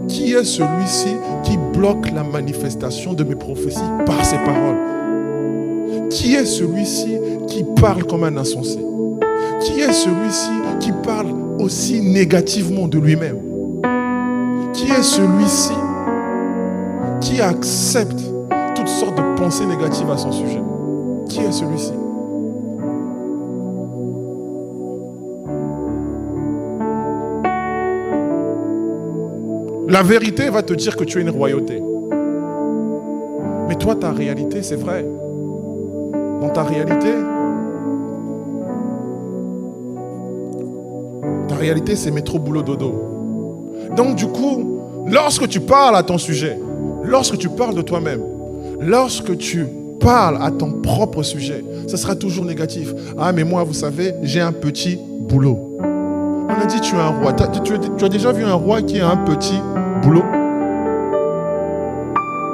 Qui est celui-ci qui bloque la manifestation de mes prophéties par ses paroles? Qui est celui-ci qui parle comme un insensé? Qui est celui-ci qui parle aussi négativement de lui-même? Qui est celui-ci qui accepte toutes sortes de pensées négatives à son sujet? Qui est celui-ci? La vérité va te dire que tu es une royauté. Mais toi, ta réalité, c'est vrai. Dans ta réalité, c'est métro, boulot, dodo. Donc du coup, lorsque tu parles à ton sujet, lorsque tu parles de toi-même, lorsque tu parles à ton propre sujet, ce sera toujours négatif. Ah, mais moi, vous savez, j'ai un petit boulot. On a dit tu es un roi. Tu as déjà vu un roi qui a un petit boulot?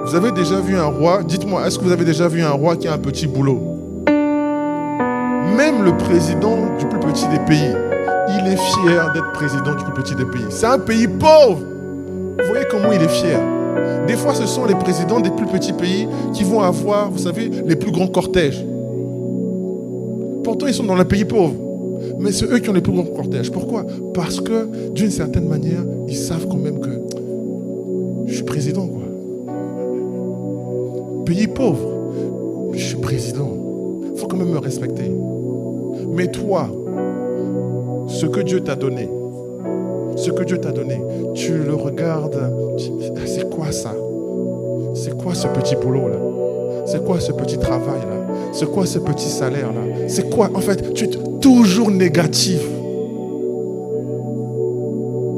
Vous avez déjà vu un roi? Dites-moi, est-ce que vous avez déjà vu un roi qui a un petit boulot? Même le président du plus petit des pays, il est fier d'être président du plus petit des pays. C'est un pays pauvre. Vous voyez comment il est fier. Des fois, ce sont les présidents des plus petits pays qui vont avoir, vous savez, les plus grands cortèges. Pourtant, ils sont dans un pays pauvre. Mais c'est eux qui ont les plus grands cortèges. Pourquoi? Parce que, d'une certaine manière, ils savent quand même que je suis président, quoi. Pays pauvre, je suis président. Il faut quand même me respecter. Mais toi, ce que Dieu t'a donné, tu le regardes, c'est quoi ça? C'est quoi ce petit boulot-là? C'est quoi ce petit travail-là? C'est quoi ce petit salaire-là? C'est quoi? En fait, tu es toujours négatif.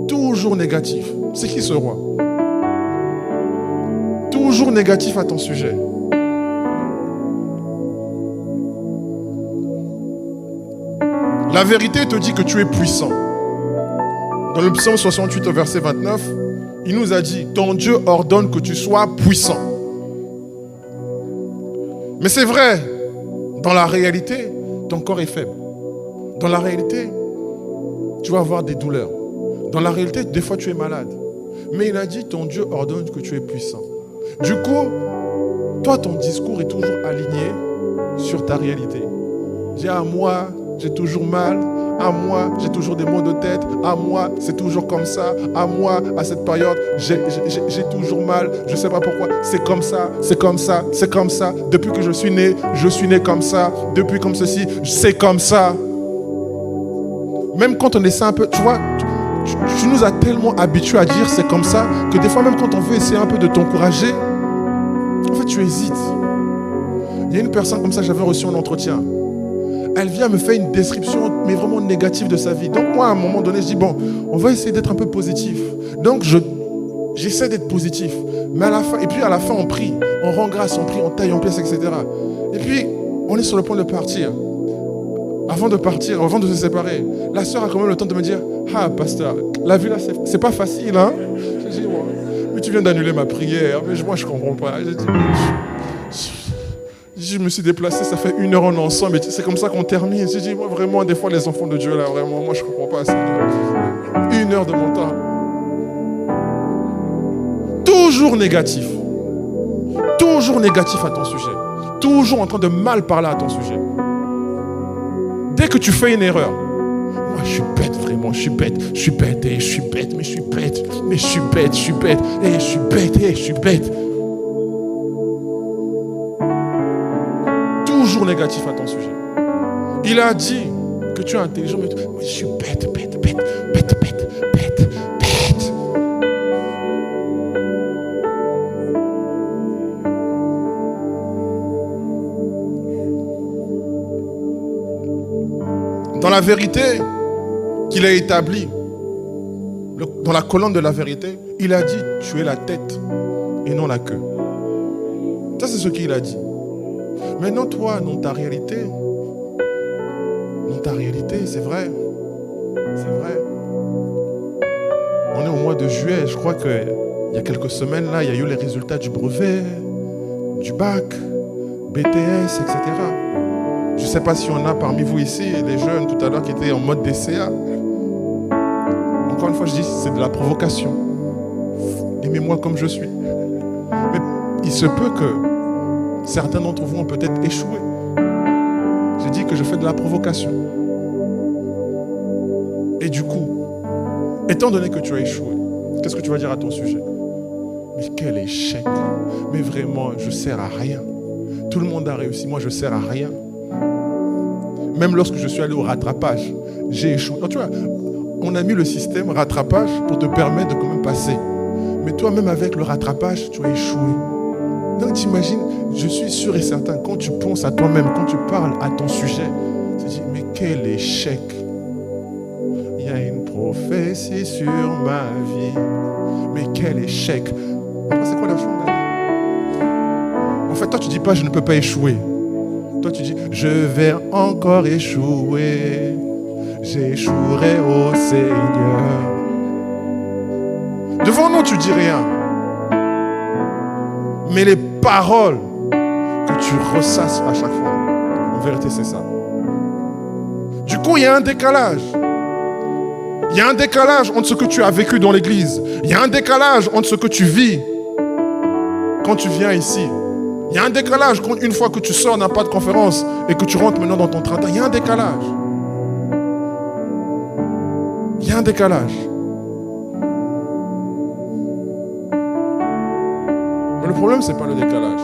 Toujours négatif. C'est qui ce roi? Toujours négatif à ton sujet. La vérité te dit que tu es puissant. Dans le psaume 68 au verset 29, il nous a dit, ton Dieu ordonne que tu sois puissant. Mais c'est vrai, dans la réalité, ton corps est faible. Dans la réalité, tu vas avoir des douleurs. Dans la réalité, des fois tu es malade. Mais il a dit, ton Dieu ordonne que tu es puissant. Du coup, toi, ton discours est toujours aligné sur ta réalité. Dis à moi, j'ai toujours mal. À moi, j'ai toujours des maux de tête. À moi, c'est toujours comme ça. À moi, à cette période, j'ai toujours mal. Je ne sais pas pourquoi. C'est comme ça, c'est comme ça, c'est comme ça. Depuis que je suis né comme ça. Depuis comme ceci, c'est comme ça. Même quand on essaie un peu, tu vois, tu nous as tellement habitués à dire c'est comme ça, que des fois même quand on veut essayer un peu de t'encourager, en fait tu hésites. Il y a une personne comme ça, j'avais reçu un entretien. Elle vient me faire une description, mais vraiment négative de sa vie. Donc moi, à un moment donné, je dis, bon, on va essayer d'être un peu positif. Donc j'essaie d'être positif. Mais à la fin, et puis à la fin, on prie, on rend grâce, on prie, on taille en pièces, etc. Et puis, on est sur le point de partir. Avant de partir, avant de se séparer, la sœur a quand même le temps de me dire, ah, pasteur, la vie là, c'est pas facile, hein. Je dis, ouais, mais tu viens d'annuler ma prière, mais moi, je comprends pas. Je me suis déplacé, ça fait 1 heure on est ensemble, et c'est comme ça qu'on termine. J'ai dit, moi vraiment, des fois les enfants de Dieu là, vraiment, moi je comprends pas. 1 heure de mon temps. Toujours négatif. Toujours négatif à ton sujet. Toujours en train de mal parler à ton sujet. Dès que tu fais une erreur, moi je suis bête vraiment, je suis bête, et je suis bête, mais je suis bête, je suis bête, et je suis bête, et je suis bête. Toujours négatif à ton sujet. Il a dit que tu es intelligent, mais je suis bête. Dans la vérité qu'il a établie, dans la colonne de la vérité, il a dit, tu es la tête et non la queue. Ça, c'est ce qu'il a dit. Maintenant, toi, dans ta réalité, c'est vrai. C'est vrai. On est au mois de juillet. Je crois qu'il y a quelques semaines, là, il y a eu les résultats du brevet, du bac, BTS, etc. Je ne sais pas s'il y en a parmi vous ici, les jeunes tout à l'heure qui étaient en mode DCA. Encore une fois, je dis, c'est de la provocation. Aimez-moi comme je suis. Mais il se peut que certains d'entre vous ont peut-être échoué. J'ai dit que je fais de la provocation. Et du coup, étant donné que tu as échoué, qu'est-ce que tu vas dire à ton sujet? Mais quel échec! Mais vraiment, je ne sers à rien. Tout le monde a réussi, moi je ne sers à rien. Même lorsque je suis allé au rattrapage, j'ai échoué. Alors, tu vois, on a mis le système rattrapage pour te permettre de quand même passer. Mais toi, même avec le rattrapage, tu as échoué. Donc t'imagines, je suis sûr et certain, quand tu penses à toi-même, quand tu parles à ton sujet, tu te dis, mais quel échec! Il y a une prophétie sur ma vie. Mais quel échec! Après, c'est quoi la chose? En fait, toi, tu dis pas, je ne peux pas échouer. Toi, tu dis, je vais encore échouer. J'échouerai au Seigneur. Devant nous, tu dis rien. Mais les paroles que tu ressasses à chaque fois, en vérité, c'est ça. Du coup, il y a un décalage. Il y a un décalage entre ce que tu as vécu dans l'église. Il y a un décalage entre ce que tu vis quand tu viens ici. Il y a un décalage une fois que tu sors d'un pas de conférence et que tu rentres maintenant dans ton train. Il y a un décalage. Il y a un décalage. Mais le problème, ce n'est pas le décalage.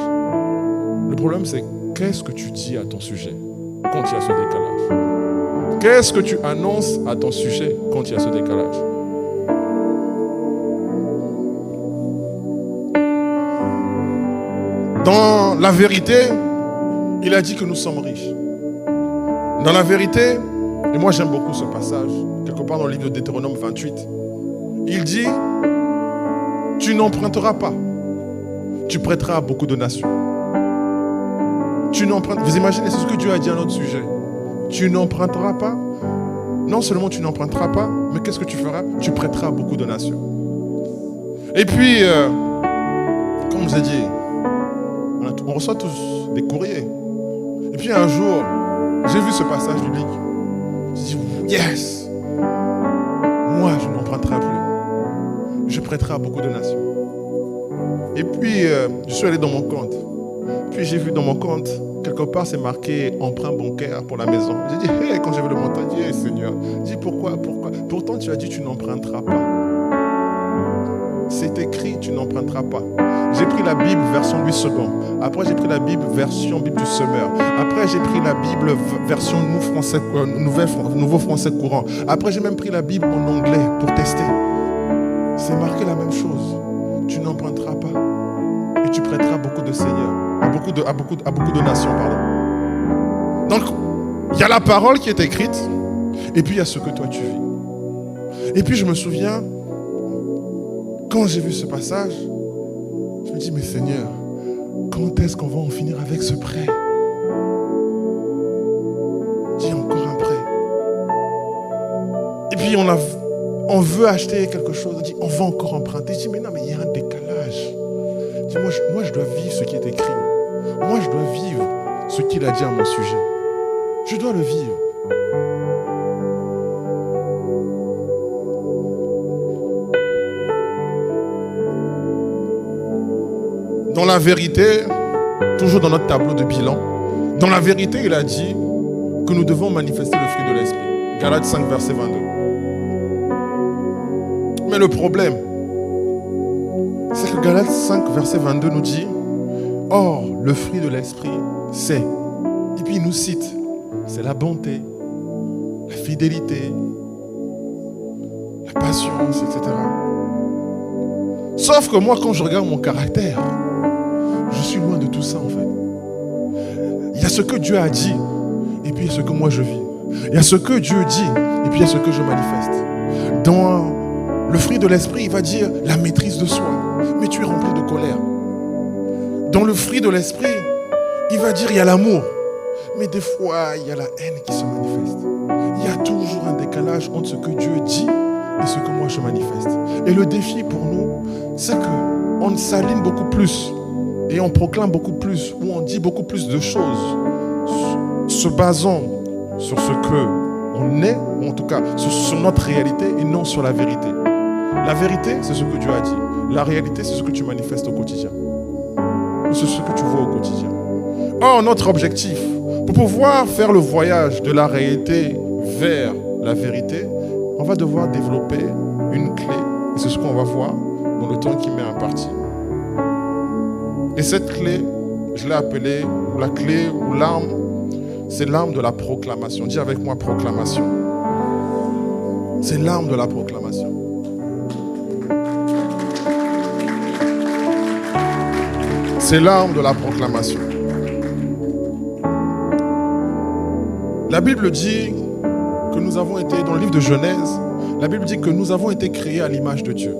Le problème, c'est qu'est-ce que tu dis à ton sujet quand il y a ce décalage? Qu'est-ce que tu annonces à ton sujet quand il y a ce décalage? Dans la vérité, il a dit que nous sommes riches. Dans la vérité, et moi j'aime beaucoup ce passage, quelque part dans le livre de Deutéronome 28, il dit, tu n'emprunteras pas, tu prêteras à beaucoup de nations. Vous imaginez, c'est ce que Dieu a dit à notre sujet. Tu n'emprunteras pas. Non seulement tu n'emprunteras pas, mais qu'est-ce que tu feras? Tu prêteras à beaucoup de nations. Et puis, comme je vous ai dit, on reçoit tous des courriers. Et puis un jour, j'ai vu ce passage biblique. J'ai dit, yes! Moi, je n'emprunterai plus. Je prêterai à beaucoup de nations. Et puis, je suis allé dans mon compte. Puis j'ai vu dans mon compte, quelque part, c'est marqué emprunt bancaire pour la maison. J'ai dit, hey, quand j'ai vu le montant, j'ai dit, hey, Seigneur. J'ai dit, pourquoi? Pourtant, tu as dit, tu n'emprunteras pas. C'est écrit, tu n'emprunteras pas. J'ai pris la Bible version Louis II. Après, j'ai pris la Bible version Bible du Semeur. Après, j'ai pris la Bible version Nouveau Français Courant. Après, j'ai même pris la Bible en anglais pour tester. C'est marqué la même chose. Tu n'emprunteras pas. Et tu prêteras beaucoup de seigneurs. À beaucoup de nations, pardon. Donc, il y a la parole qui est écrite. Et puis, il y a ce que toi, tu vis. Et puis, je me souviens, quand j'ai vu ce passage, je me dis, mais Seigneur, quand est-ce qu'on va en finir avec ce prêt? Dis encore un prêt. Et puis on veut acheter quelque chose, on dit, on va encore emprunter. Je dis, mais non, mais il y a un décalage. Je dis, moi, je dois vivre ce qui est écrit. moi je dois vivre ce qu'il a dit à mon sujet. Je dois le vivre. Dans la vérité, toujours dans notre tableau de bilan, dans la vérité, il a dit que nous devons manifester le fruit de l'esprit. Galates 5, verset 22. Mais le problème, c'est que Galates 5, verset 22 nous dit « Or, le fruit de l'esprit, c'est... » Et puis il nous cite, c'est la bonté, la fidélité, la patience, etc. Sauf que moi, quand je regarde mon caractère, je suis loin de tout ça en fait. Il y a ce que Dieu a dit, et puis il y a ce que moi je vis. Il y a ce que Dieu dit, et puis il y a ce que je manifeste. Dans le fruit de l'esprit, il va dire la maîtrise de soi, mais tu es rempli de colère. Dans le fruit de l'esprit, il va dire il y a l'amour, mais des fois il y a la haine qui se manifeste. Il y a toujours un décalage entre ce que Dieu dit et ce que moi je manifeste. Et le défi pour nous, c'est qu'on s'aligne beaucoup plus et on proclame beaucoup plus, ou on dit beaucoup plus de choses, se basant sur ce qu'on est, ou en tout cas sur notre réalité et non sur la vérité. La vérité, c'est ce que Dieu a dit. La réalité, c'est ce que tu manifestes au quotidien. C'est ce que tu vois au quotidien. Or, notre objectif, pour pouvoir faire le voyage de la réalité vers la vérité, on va devoir développer une clé. Et c'est ce qu'on va voir dans le temps qui m'est imparti. Et cette clé, je l'ai appelée, ou la clé, ou l'arme, c'est l'arme de la proclamation. Dis avec moi, proclamation. C'est l'arme de la proclamation. C'est l'arme de la proclamation. La Bible dit que nous avons été, dans le livre de Genèse, la Bible dit que nous avons été créés à l'image de Dieu.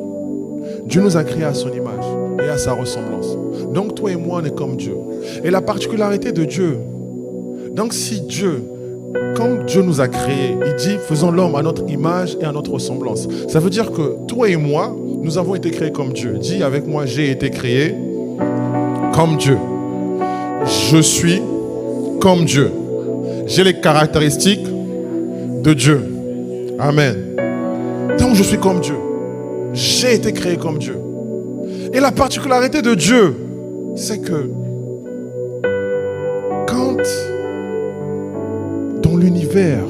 Dieu nous a créés à son image et à sa ressemblance. Donc toi et moi, on est comme Dieu. Et la particularité de Dieu, donc si Dieu, quand Dieu nous a créés, il dit faisons l'homme à notre image et à notre ressemblance. Ça veut dire que toi et moi, nous avons été créés comme Dieu. Dis avec moi, j'ai été créé comme Dieu. Je suis comme Dieu. J'ai les caractéristiques de Dieu. Amen. Donc je suis comme Dieu. J'ai été créé comme Dieu. Et la particularité de Dieu, c'est que quand dans l'univers,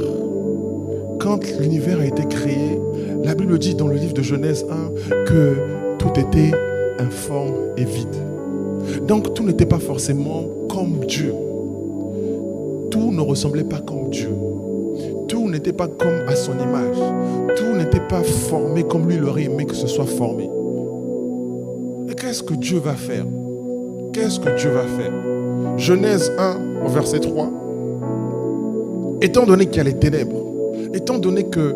quand l'univers a été créé, la Bible dit dans le livre de Genèse 1 que tout était informe et vide. Donc tout n'était pas forcément comme Dieu. Tout ne ressemblait pas comme Dieu. Tout n'était pas comme à son image. Tout n'était pas formé comme lui l'aurait aimé que ce soit formé. Et qu'est-ce que Dieu va faire? Qu'est-ce que Dieu va faire? Genèse 1 au verset 3. Étant donné qu'il y a les ténèbres, étant donné que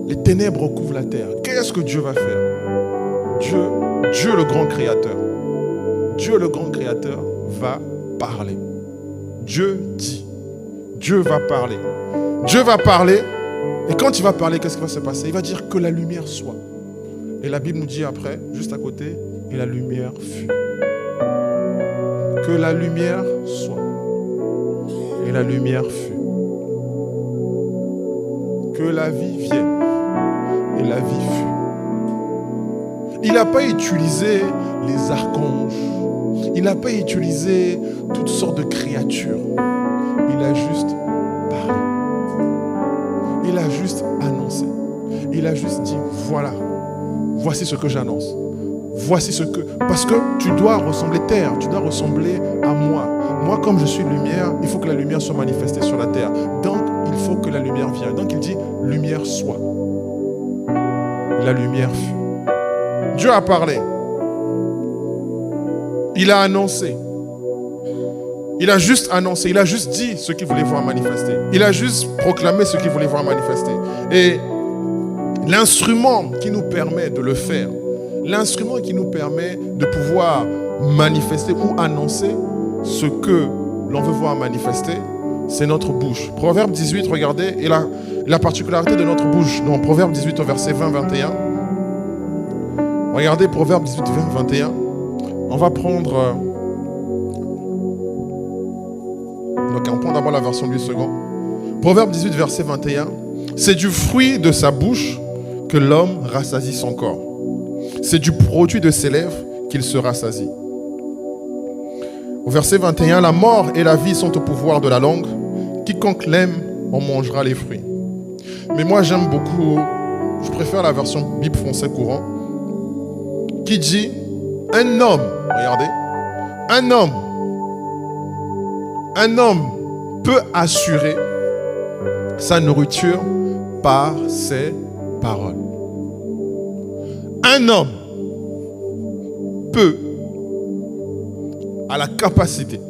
les ténèbres recouvrent la terre, qu'est-ce que Dieu va faire? Dieu le grand créateur. Dieu le grand créateur va parler. Dieu dit. Dieu va parler. Dieu va parler. Et quand il va parler, qu'est-ce qui va se passer? Il va dire que la lumière soit. Et la Bible nous dit après, juste à côté, et la lumière fut. Que la lumière soit. Et la lumière fut. Que la vie vienne. Et la vie fut. Il n'a pas utilisé les archanges. Il n'a pas utilisé toutes sortes de créatures. Il a juste parlé. Il a juste annoncé. Il a juste dit, voilà, voici ce que j'annonce. Voici ce que... Parce que tu dois ressembler terre, tu dois ressembler à moi. Moi, comme je suis lumière, il faut que la lumière soit manifestée sur la terre. Donc, il faut que la lumière vienne. Donc, il dit, lumière soit. La lumière fut. Dieu a parlé. Il a annoncé. Il a juste annoncé, il a juste dit ce qu'il voulait voir manifester. Il a juste proclamé ce qu'il voulait voir manifester. Et l'instrument qui nous permet de le faire, l'instrument qui nous permet de pouvoir manifester ou annoncer ce que l'on veut voir manifester, c'est notre bouche. Proverbe 18, regardez, et la particularité de notre bouche, dans Proverbe 18 au verset 20-21. Regardez Proverbe 18, 20-21. On va prendre Donc on prend d'abord la version de 8 secondes. Proverbe 18, verset 21. C'est du fruit de sa bouche que l'homme rassasie son corps. C'est du produit de ses lèvres qu'il se rassasie. Au verset 21, la mort et la vie sont au pouvoir de la langue. Quiconque l'aime en mangera les fruits. Mais moi j'aime beaucoup, je préfère la version Bible français courant, qui dit un homme, regardez, un homme peut assurer sa nourriture par ses paroles. Un homme a la capacité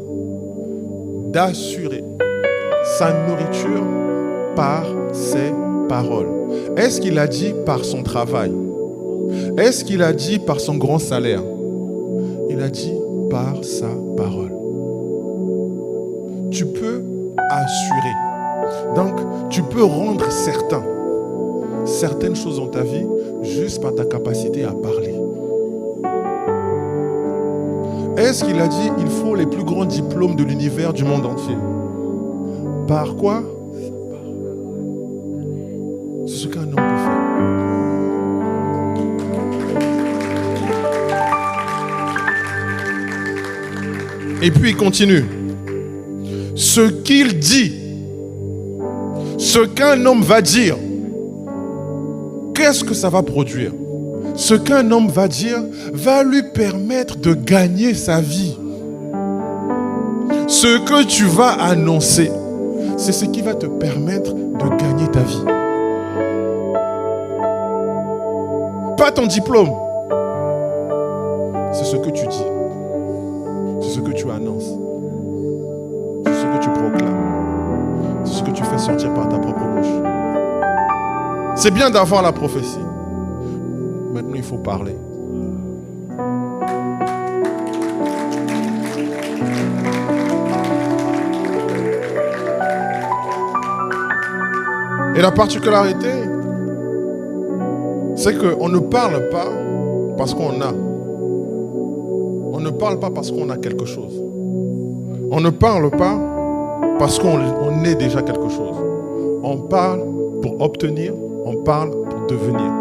d'assurer sa nourriture par ses paroles. Est-ce qu'il a dit par son travail? Est-ce qu'il a dit par son grand salaire? Il a dit par sa parole. Tu peux assurer. Donc, tu peux rendre certaines choses dans ta vie juste par ta capacité à parler. Est-ce qu'il a dit il faut les plus grands diplômes de l'univers du monde entier? Par quoi? C'est ce qu'un homme peut faire. Et puis il continue. Ce qu'il dit, ce qu'un homme va dire, qu'est-ce que ça va produire? Ce qu'un homme va dire va lui permettre de gagner sa vie. Ce que tu vas annoncer, c'est ce qui va te permettre de gagner ta vie. Pas ton diplôme. C'est ce que tu dis. C'est ce que tu annonces. C'est ce que tu proclames. C'est ce que tu fais sortir par ta propre bouche. C'est bien d'avoir la prophétie. Maintenant, il faut parler. Et la particularité, c'est qu'on ne parle pas parce qu'on a. On ne parle pas parce qu'on a quelque chose. On ne parle pas parce qu'on est déjà quelque chose. On parle pour obtenir, on parle pour devenir.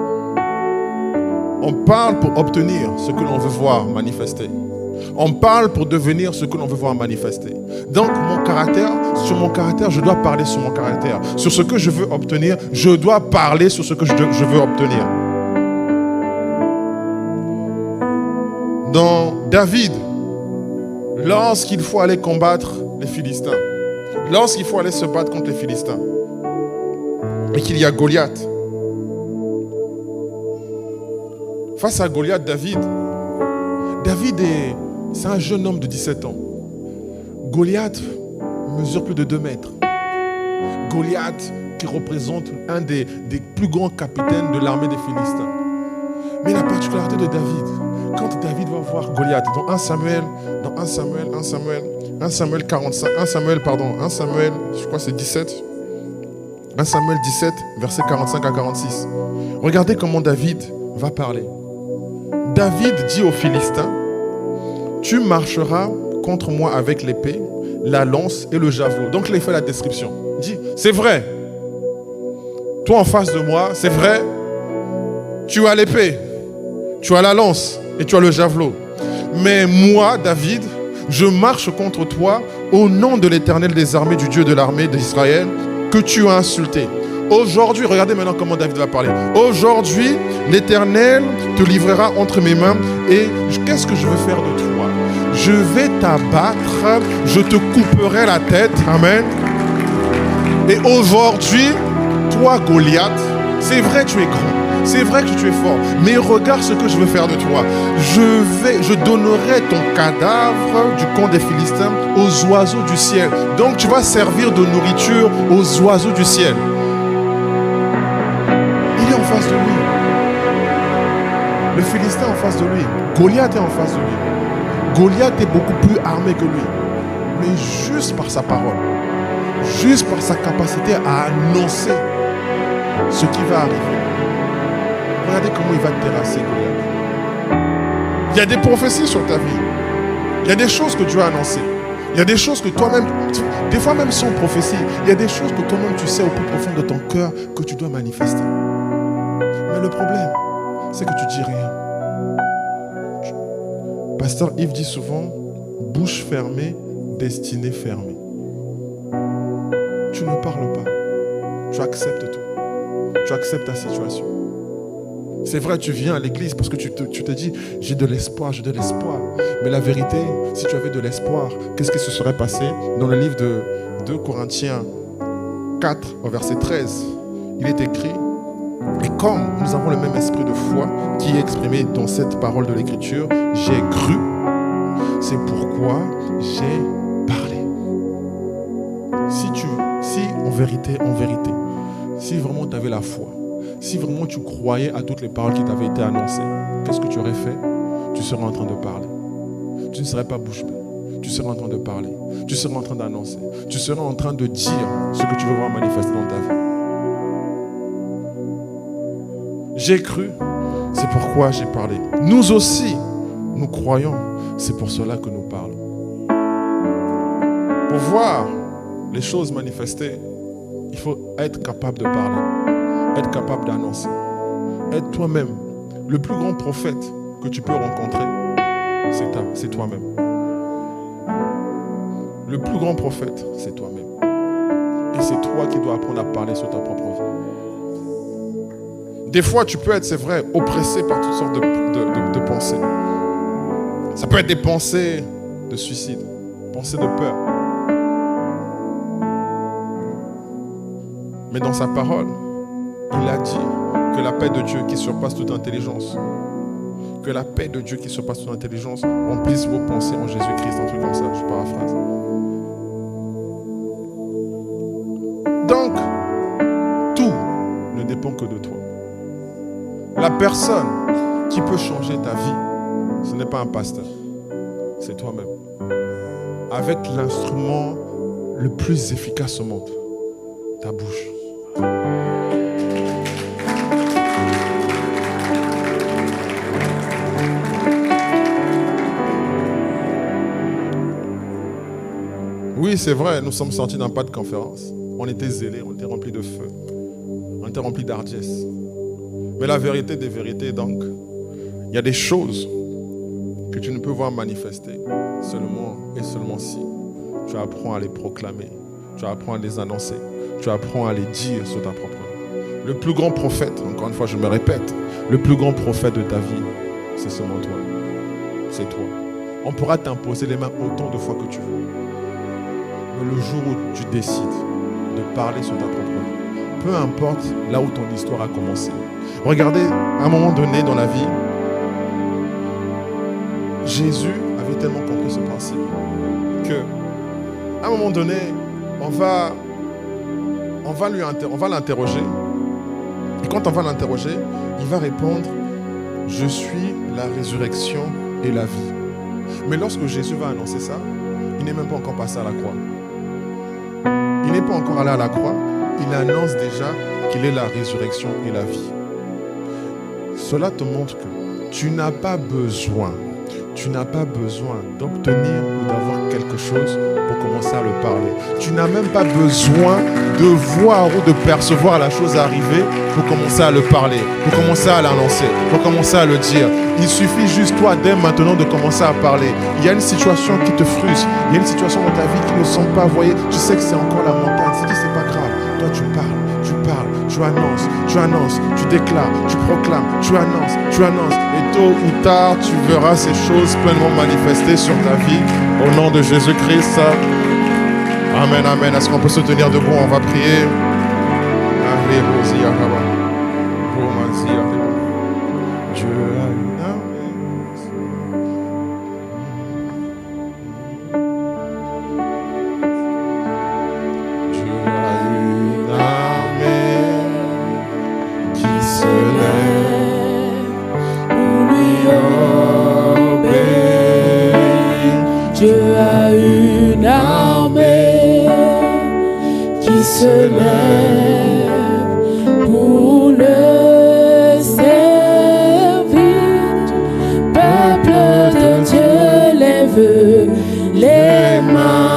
On parle pour obtenir ce que l'on veut voir manifester. On parle pour devenir ce que l'on veut voir manifester. Donc, sur mon caractère, je dois parler sur mon caractère. Sur ce que je veux obtenir, je dois parler sur ce que je veux obtenir. Dans David, lorsqu'il faut aller combattre les Philistins, lorsqu'il faut aller se battre contre les Philistins, et qu'il y a Goliath, face à Goliath, David c'est un jeune homme de 17 ans. Goliath mesure plus de 2 mètres. Goliath qui représente un des plus grands capitaines de l'armée des Philistins. Mais la particularité de David, quand David va voir Goliath, dans 1 Samuel, je crois que c'est 17, 1 Samuel 17, versets 45 à 46. Regardez comment David va parler. David dit aux Philistins, tu marcheras contre moi avec l'épée, la lance et le javelot. Donc là, il fait la description. Il dit, c'est vrai. Toi en face de moi, c'est vrai. Tu as l'épée, tu as la lance et tu as le javelot. Mais moi, David, je marche contre toi au nom de l'Éternel des armées, du Dieu de l'armée d'Israël, que tu as insulté. Aujourd'hui, regardez maintenant comment David va parler. Aujourd'hui, l'Éternel te livrera entre mes mains et qu'est-ce que je veux faire de toi? Je vais t'abattre, je te couperai la tête. Amen. Et aujourd'hui, toi Goliath, c'est vrai que tu es grand, c'est vrai que tu es fort, mais regarde ce que je veux faire de toi. Je donnerai ton cadavre du camp des Philistins aux oiseaux du ciel. Donc tu vas servir de nourriture aux oiseaux du ciel. Il est en face de lui. Le Philistin est en face de lui. Goliath est en face de lui. Goliath est beaucoup plus armé que lui. Mais juste par sa parole, juste par sa capacité à annoncer ce qui va arriver. Regardez comment il va terrasser Goliath. Il y a des prophéties sur ta vie. Il y a des choses que Dieu a annoncées. Il y a des choses que toi-même, des fois même sans prophétie, il y a des choses que toi-même tu sais au plus profond de ton cœur que tu dois manifester. Mais le problème, c'est que tu dis rien. Pasteur Yves dit souvent, bouche fermée, destinée fermée. Tu ne parles pas. Tu acceptes tout. Tu acceptes ta situation. C'est vrai, tu viens à l'église parce que tu te dis, j'ai de l'espoir, j'ai de l'espoir. Mais la vérité, si tu avais de l'espoir, qu'est-ce qui se serait passé? Dans le livre de 2 Corinthiens 4, au verset 13, il est écrit, et comme nous avons le même esprit de foi qui est exprimé dans cette parole de l'Écriture, j'ai cru, c'est pourquoi j'ai parlé. Si en vérité, si vraiment tu avais la foi, si vraiment tu croyais à toutes les paroles qui t'avaient été annoncées, qu'est-ce que tu aurais fait? Tu serais en train de parler. Tu ne serais pas bouche bée. Tu serais en train de parler. Tu serais en train d'annoncer. Tu serais en train de dire ce que tu veux voir manifester dans ta vie. J'ai cru, c'est pourquoi j'ai parlé. Nous aussi, nous croyons, c'est pour cela que nous parlons. Pour voir les choses manifester, il faut être capable de parler, être capable d'annoncer, être toi-même. Le plus grand prophète que tu peux rencontrer, c'est toi-même. Le plus grand prophète, c'est toi-même. Et c'est toi qui dois apprendre à parler sur ta propre vie. Des fois, tu peux être, c'est vrai, oppressé par toutes sortes de pensées. Ça peut être des pensées de suicide, pensées de peur. Mais dans sa parole, il a dit que la paix de Dieu qui surpasse toute intelligence, que la paix de Dieu qui surpasse toute intelligence remplisse vos pensées en Jésus-Christ, un truc comme ça, je paraphrase. Donc, tout ne dépend que de toi. La personne qui peut changer ta vie, ce n'est pas un pasteur, c'est toi-même. Avec l'instrument le plus efficace au monde, ta bouche. Oui, c'est vrai, nous sommes sortis d'un pas de conférence. On était zélés, on était remplis de feu, on était remplis d'hardiesse. Mais la vérité des vérités, donc, il y a des choses que tu ne peux voir manifester seulement et seulement si tu apprends à les proclamer, tu apprends à les annoncer, tu apprends à les dire sur ta propre vie. Le plus grand prophète, encore une fois je me répète, le plus grand prophète de ta vie, c'est seulement toi. C'est toi. On pourra t'imposer les mains autant de fois que tu veux. Mais le jour où tu décides de parler sur ta propre vie, peu importe là où ton histoire a commencé. Regardez, à un moment donné dans la vie, Jésus avait tellement compris ce principe que, à un moment donné, on va l'interroger. Et quand on va l'interroger, il va répondre « Je suis la résurrection et la vie ». Mais lorsque Jésus va annoncer ça, il n'est même pas encore passé à la croix. Il n'est pas encore allé à la croix. Il annonce déjà qu'il est la résurrection et la vie. Cela te montre que tu n'as pas besoin d'obtenir ou d'avoir quelque chose pour commencer à le parler. Tu n'as même pas besoin de voir ou de percevoir la chose arriver pour commencer à le parler, pour commencer à l'annoncer, pour commencer à le dire. Il suffit juste toi dès maintenant de commencer à parler. Il y a une situation qui te frustre, il y a une situation dans ta vie qui ne semble pas, voyez, tu sais que c'est encore la montagne, tu te dis c'est pas grave. Toi tu parles, tu annonces, tu déclares, tu proclames, tu annonces. Et tôt ou tard, tu verras ces choses pleinement manifestées sur ta vie. Au nom de Jésus-Christ. Amen, amen. Est-ce qu'on peut se tenir debout? On va prier. Dieu a une armée. Dieu a une armée qui se lève pour lui obéir. Dieu a une armée qui se lève pour le servir. Peuple de Dieu, lève les mains.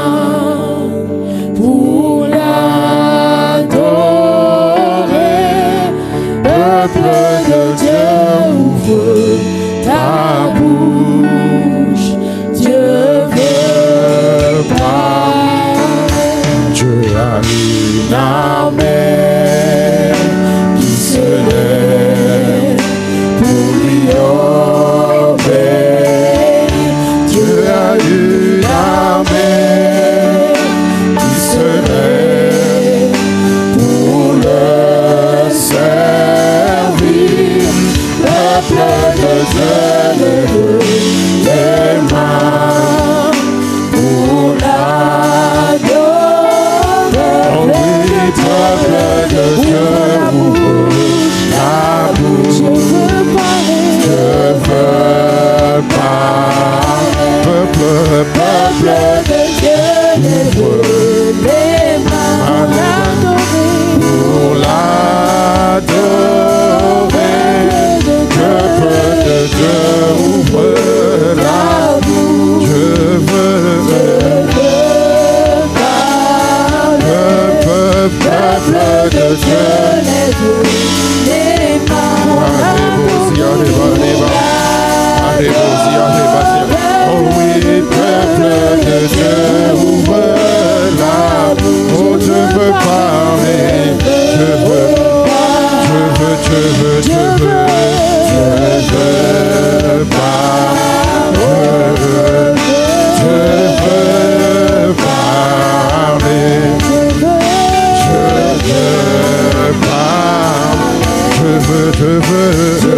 je veux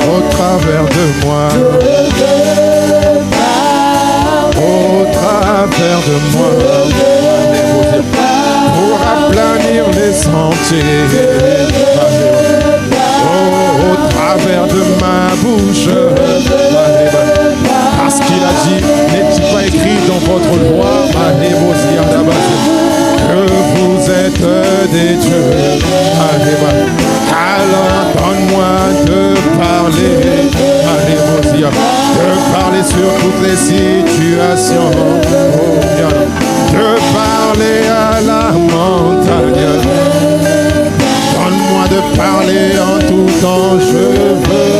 au travers de moi, au travers de moi, pour aplanir les sentiers, au travers de ma bouche, parce qu'il a dit, n'est-il pas écrit dans votre loi, que vous êtes des dieux. Alors donne-moi de parler, de parler sur toutes les situations, de parler à la montagne. Donne-moi de parler en tout temps, je veux.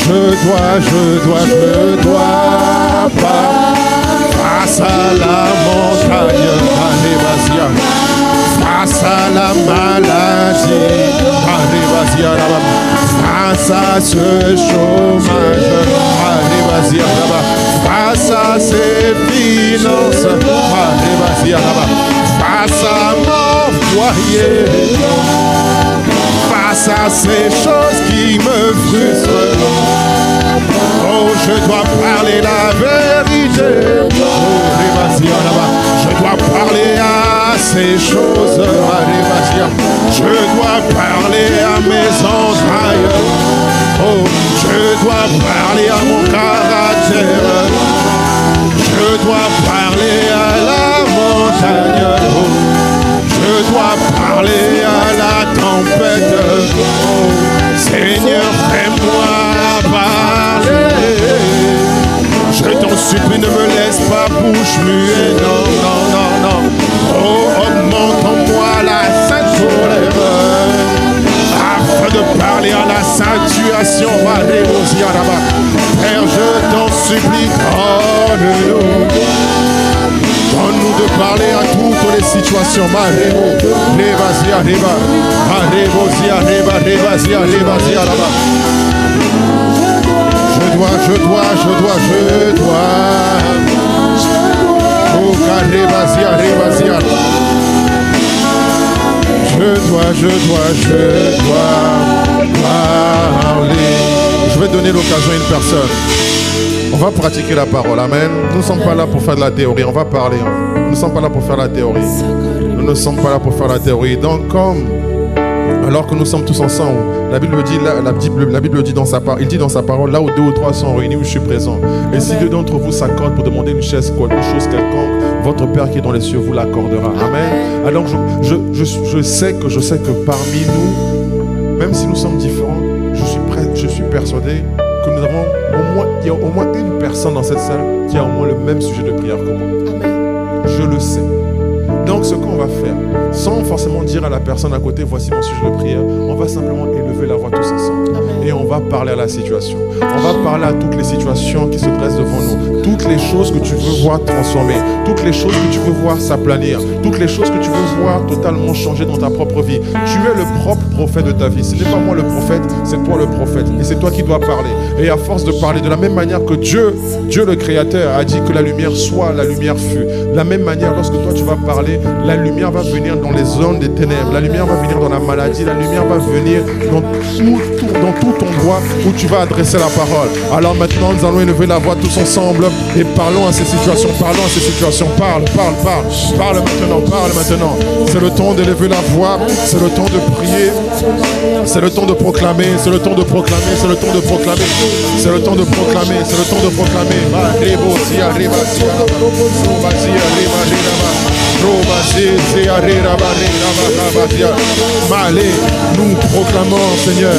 Je dois pas face à la montagne, face à la maladie, face à ce chômage, face à ces finances, face à mon foyer, face à ces choses qui me frustrent. Oh, je dois parler la vérité. Je dois parler à ces choses. Je dois parler à mes entrailles. Oh, je dois parler à mon caractère. Je dois parler à la montagne. Je dois parler à la tempête. Oh, Seigneur, fais-moi parler. Je t'en supplie, ne me laisse pas bouche muette. Non, non, non, non. Oh, augmente en moi la sainte colère, afin de parler à la situation. Père, je t'en supplie, donne-nous. Donne-nous de parler à toutes les situations. Je dois. Je dois parler. Je vais donner l'occasion à une personne. On va pratiquer la parole. Amen. Nous ne sommes pas là pour faire de la théorie. On va parler. Nous ne sommes pas là pour faire la théorie. Nous ne sommes pas là pour faire la théorie. Donc, alors que nous sommes tous ensemble, la Bible dit dans sa parole, il dit dans sa parole, là où 2 ou 3 sont réunis, où je suis présent. Et si 2 d'entre vous s'accordent pour demander une chose quelconque, votre Père qui est dans les cieux vous l'accordera. Amen. Alors je sais que parmi nous, même si nous sommes différents, je suis persuadé que nous avons il y a au moins une personne dans cette salle qui a au moins le même sujet de prière que moi. Amen. Je le sais. Donc ce qu'on va faire, sans forcément dire à la personne à côté, voici mon sujet de prière, on va simplement élever la voix tous ensemble. Amen. Et on va parler à la situation. On va parler à toutes les situations qui se dressent devant nous. Toutes les choses que tu veux voir transformer. Toutes les choses que tu veux voir s'aplanir. Toutes les choses que tu veux voir totalement changer dans ta propre vie. Tu es le propre prophète de ta vie. Ce n'est pas moi le prophète, c'est toi le prophète. Et c'est toi qui dois parler. Et à force de parler de la même manière que Dieu le Créateur a dit que la lumière soit, la lumière fut. De la même manière, lorsque toi tu vas parler, la lumière va venir dans les zones des ténèbres. La lumière va venir dans la maladie. La lumière va venir dans tout endroit où tu vas adresser la parole. Alors maintenant, nous allons élever la voix tous ensemble et parlons à ces situations. Parlons à ces situations. Parle maintenant. C'est le temps d'élever la voix. C'est le temps de prier. C'est le temps de proclamer. C'est le temps de proclamer. C'est le temps de proclamer. C'est le temps de proclamer. C'est le temps de proclamer. Nous proclamons, Seigneur,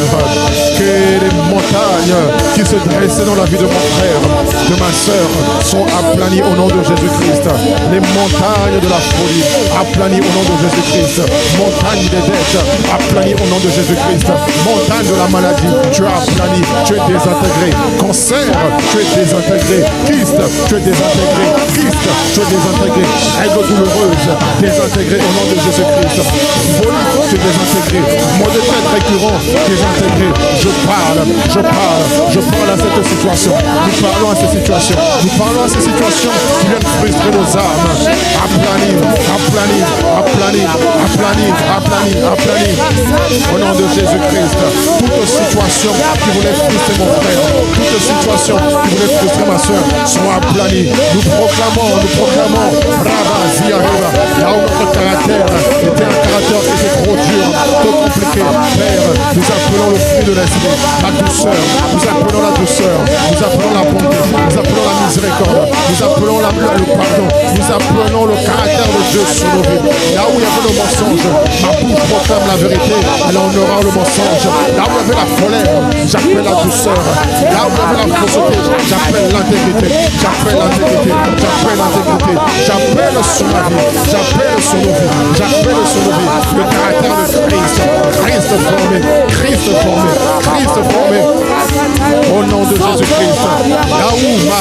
que les montagnes qui se dressaient dans la vie de mon frère, de ma soeur, sont aplanies au nom de Jésus-Christ. Les montagnes de la folie aplanies au nom de Jésus-Christ. Montagne des dettes aplanies au nom de Jésus-Christ. Montagne de la maladie, tu es aplani, tu es désintégré. Cancer, tu es désintégré. Kyste, tu es désintégré. Kyste, tu es désintégré. Règle douloureuse, désintégré au nom de Jésus-Christ. Folie, tu es désintégré. Maux de tête récurrent, désintégré. Je parle Je parle à cette situation. Nous parlons à ces situations. Nous parlons à ces situations qui viennent frustrer nos âmes. Aplanir. Au nom de Jésus-Christ, toute situation qui voulait frustrer mon frère, toute situation qui voulait frustrer ma soeur, soit aplanie. Nous proclamons, Rabazia, là où notre caractère était un caractère qui était trop dur, trop compliqué. Père, nous appelons le fruit de l'esprit, la douceur, nous appelons la douceur, nous appelons la bonté, nous appelons la miséricorde, nous appelons le pardon, nous appelons le caractère de Dieu sur nos vies. Là où il y avait le mensonge, ma bouche proclame la vérité, elle honorera le mensonge. Là où il y avait la colère, j'appelle la douceur. Là où il y avait la fausseté, j'appelle l'intégrité. J'appelle sur ma vie, j'appelle sur nos vies, le caractère de Christ formé. Au nom de Jésus-Christ, là où ma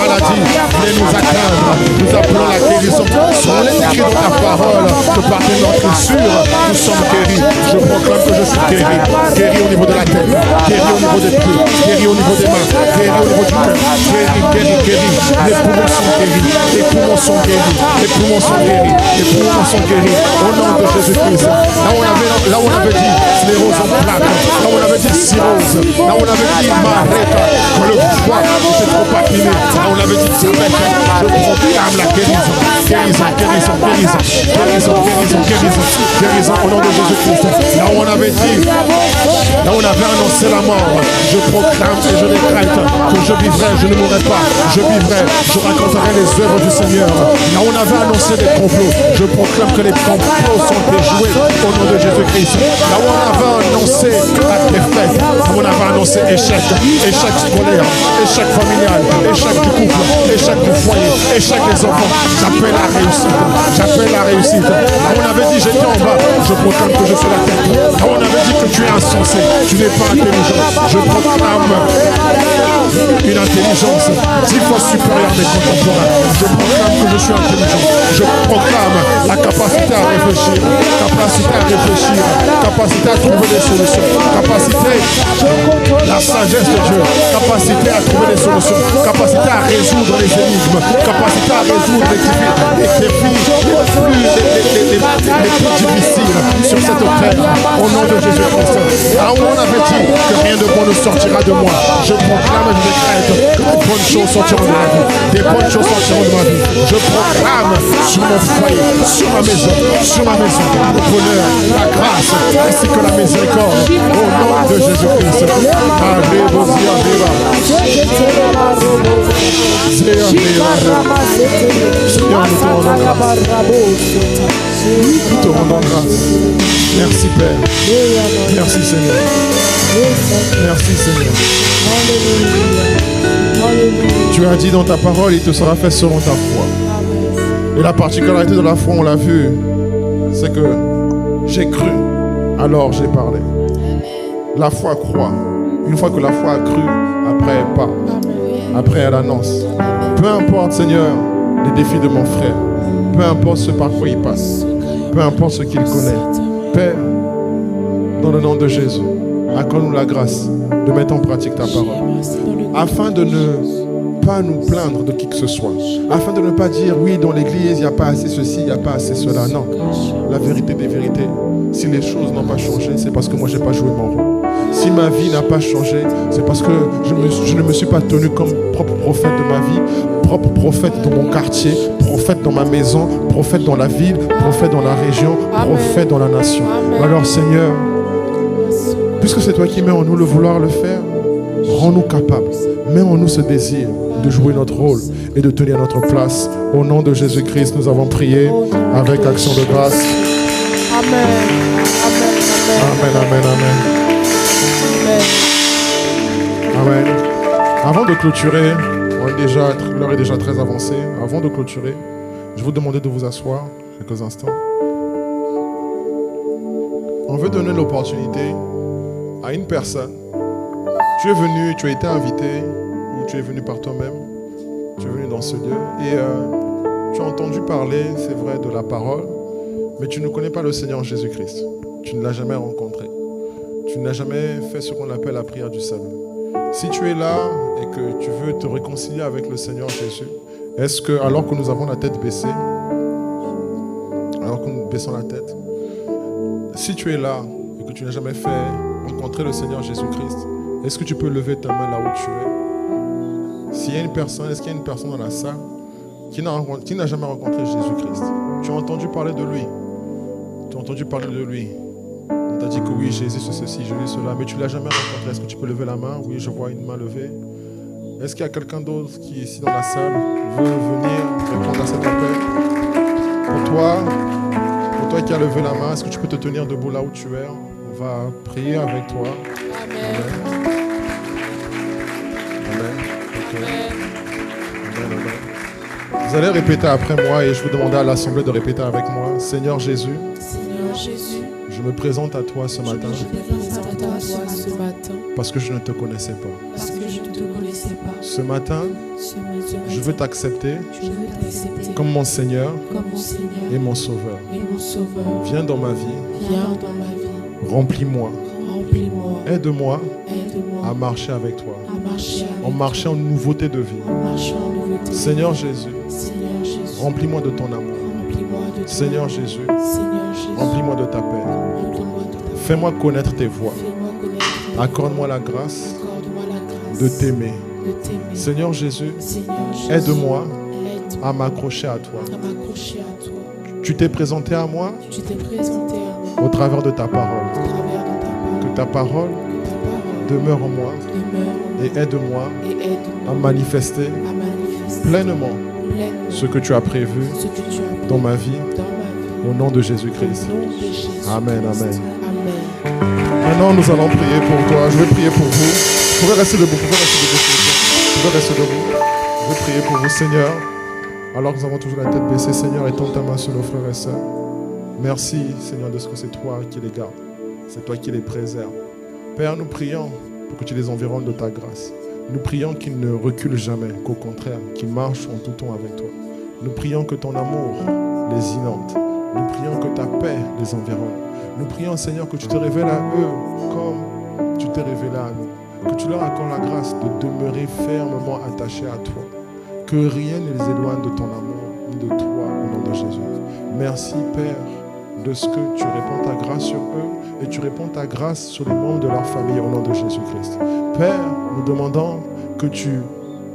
maladie vient nous atteindre, nous appelons la guérison. Sur l'écrit de ta parole, que par notre blessure, nous sommes guéris. Je proclame que je suis guéri. Guéri au niveau de la tête, guéri au niveau des pieds, guéri au niveau des mains, guéri au niveau du cœur. Guéri. Les poumons sont guéris. Au nom de Jésus-Christ. Là où on avait dit sclérose en plaques, là où on avait dit cirrhose, là où on avait dit marreta, que le foie était trop abîmé, là où on avait dit diabète, je proclame la guérison au nom de Jésus-Christ. Là où on avait dit, là où on avait annoncé la mort, je proclame et je décrète que je vivrai, je ne mourrai pas, je vivrai, je raconterai les œuvres du Seigneur. Là où on avait annoncé des complots, je proclame que les complots sont déjoués au nom de Jésus-Christ. Là où on avait annoncé la défaite, là où on avait annoncé échec scolaire, échec familial, échec du couple, échec du foyer, échec des enfants, j'appelle la réussite. Là où on avait dit j'étais en bas, je proclame que je suis la tête. Là où on avait dit que tu es insensé, tu n'es pas intelligent, je proclame une intelligence 10 fois supérieure à mes contemporains. Je proclame que je suis intelligent. Je proclame la capacité à réfléchir, capacité à trouver des solutions, capacité, la sagesse de Dieu, capacité à trouver des solutions, capacité à résoudre les énigmes, capacité à résoudre les défis les plus difficiles sur cette terre, au nom de Jésus-Christ. Là où on avait dit que rien de bon ne sortira de moi, je proclame et je décrète que des bonnes choses sortiront de ma vie. Des bonnes choses sortiront de ma vie. Je proclame sur mon foyer, sur ma maison, le bonheur, la grâce, ainsi que la miséricorde, au nom de Jésus-Christ. Seigneur, nous te rendons grâce. Merci Père. Merci Seigneur. Merci Seigneur. Tu as dit dans ta parole, il te sera fait selon ta foi. Et la particularité de la foi, on l'a vu, c'est que j'ai cru, alors j'ai parlé. La foi croit. Une fois que la foi a cru, après elle parle. Après elle annonce. Peu importe, Seigneur, les défis de mon frère. Peu importe ce par quoi il passe. Peu importe ce qu'il connaît. Père, dans le nom de Jésus, accorde-nous la grâce de mettre en pratique ta parole. Afin de ne pas nous plaindre de qui que ce soit. Afin de ne pas dire, oui, dans l'église, il n'y a pas assez ceci, il n'y a pas assez cela. Non. La vérité des vérités, si les choses n'ont pas changé, c'est parce que moi, je n'ai pas joué mon rôle. Si ma vie n'a pas changé, c'est parce que je ne me suis pas tenu comme propre prophète de ma vie, propre prophète dans mon quartier, prophète dans ma maison, prophète dans la ville, prophète dans la région, prophète dans la nation. Alors Seigneur, puisque c'est toi qui mets en nous le vouloir le faire, rends-nous capables, mets en nous ce désir de jouer notre rôle et de tenir notre place. Au nom de Jésus-Christ, nous avons prié avec action de grâce. Amen. Amen, amen, amen. Amen. Avant de clôturer, l'heure est déjà très avancée. Avant de clôturer, je vous demander de vous asseoir quelques instants. On veut donner l'opportunité à une personne. Tu es venu, tu as été invité, ou tu es venu par toi-même. Tu es venu dans ce lieu et tu as entendu parler, c'est vrai, de la parole, mais tu ne connais pas le Seigneur Jésus-Christ. Tu ne l'as jamais rencontré. tu n'as jamais fait ce qu'on appelle la prière du salut. Si tu es là et que tu veux te réconcilier avec le Seigneur Jésus, est-ce que, alors que nous avons la tête baissée, alors que nous baissons la tête, si tu es là et que tu n'as jamais fait rencontrer le Seigneur Jésus-Christ, est-ce que tu peux lever ta main là où tu es? S'il y a une personne, est-ce qu'il y a une personne dans la salle qui n'a jamais rencontré Jésus-Christ? Tu as entendu parler de lui. Tu as entendu parler de lui. On t'a dit que oui, Jésus c'est ceci, Jésus cela, mais tu ne l'as jamais rencontré. Est-ce que tu peux lever la main? Oui, je vois une main levée. Est-ce qu'il y a quelqu'un d'autre qui, ici dans la salle, veut venir répondre à cet appel? Pour toi qui as levé la main, est-ce que tu peux te tenir debout là où tu es? On va prier avec toi. Amen. Amen. Okay. Amen, amen. Vous allez répéter après moi et je vous demander à l'assemblée de répéter avec moi. Seigneur Jésus, Seigneur Jésus, je me présente à toi ce matin je me présente à toi ce matin parce que je ne te connaissais pas. parce que je ne te connaissais pas. Ce matin, Ce matin, je veux t'accepter je veux t'accepter comme mon Seigneur comme mon Seigneur et mon Sauveur. et mon Sauveur. Viens dans ma vie, Viens dans ma vie, remplis-moi, remplis-moi, aide-moi aide-moi à marcher avec toi, à marcher avec en marchant en nouveauté de vie. toi, en marchant en nouveauté. Seigneur Jésus, Seigneur Jésus, remplis-moi de ton amour. remplis-moi de ton Seigneur amour. Jésus, Seigneur Jésus, remplis-moi de ta paix. remplis-moi de ta paix. Fais-moi connaître tes voies. Fais-moi connaître tes voies. Accorde-moi la grâce Accorde-moi la grâce de t'aimer. de t'aimer. Seigneur Jésus, Seigneur Jésus, aide-moi aide-moi à m'accrocher à toi. à m'accrocher à toi. Tu t'es présenté à moi Tu t'es présenté à moi au travers de ta parole. au travers de ta parole. Que ta parole Que ta parole demeure en moi demeure et aide-moi et aide-moi à manifester à manifester pleinement pleinement ce que tu as prévu ce que tu as dans ma vie, dans ma vie. au nom de Jésus-Christ. Au nom de Jésus. Amen, amen. Amen. Maintenant, nous allons prier pour toi. Je vais prier pour vous. Vous pouvez rester debout. Vous pouvez rester debout. s'il vous plaît. Vous pouvez rester debout. Je vais prier pour vous, Seigneur. Alors que nous avons toujours la tête baissée, Seigneur, étends ta main sur nos frères et sœurs. Merci, Seigneur, de ce que c'est toi qui les gardes. C'est toi qui les préserves. Père, nous prions pour que tu les environnes de ta grâce. Nous prions qu'ils ne reculent jamais, qu'au contraire, qu'ils marchent en tout temps avec toi. Nous prions que ton amour les inonde. Nous prions que ta paix les environne. Nous prions, Seigneur, que tu te révèles à eux comme tu t'es révélé à nous. Que tu leur accordes la grâce de demeurer fermement attachés à toi. Que rien ne les éloigne de ton amour, ni de toi, au nom de Jésus. Merci, Père, de ce que tu répands ta grâce sur eux et tu répands ta grâce sur les membres de leur famille, au nom de Jésus-Christ. Père, nous demandons que tu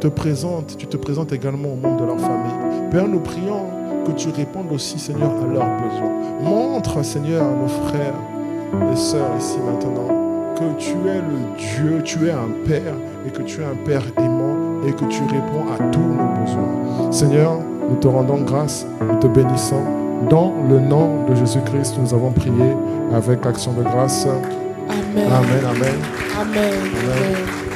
te présentes également aux membres de leur famille. Père, nous prions que tu répondes aussi, Seigneur, à leurs besoins. Montre, Seigneur, à nos frères et sœurs ici maintenant que tu es le Dieu, tu es un Père et que tu es un Père aimant et que tu réponds à tous nos besoins. Seigneur, nous te rendons grâce, nous te bénissons. Dans le nom de Jésus-Christ, nous avons prié avec action de grâce. Amen. Amen, amen. Amen. Amen.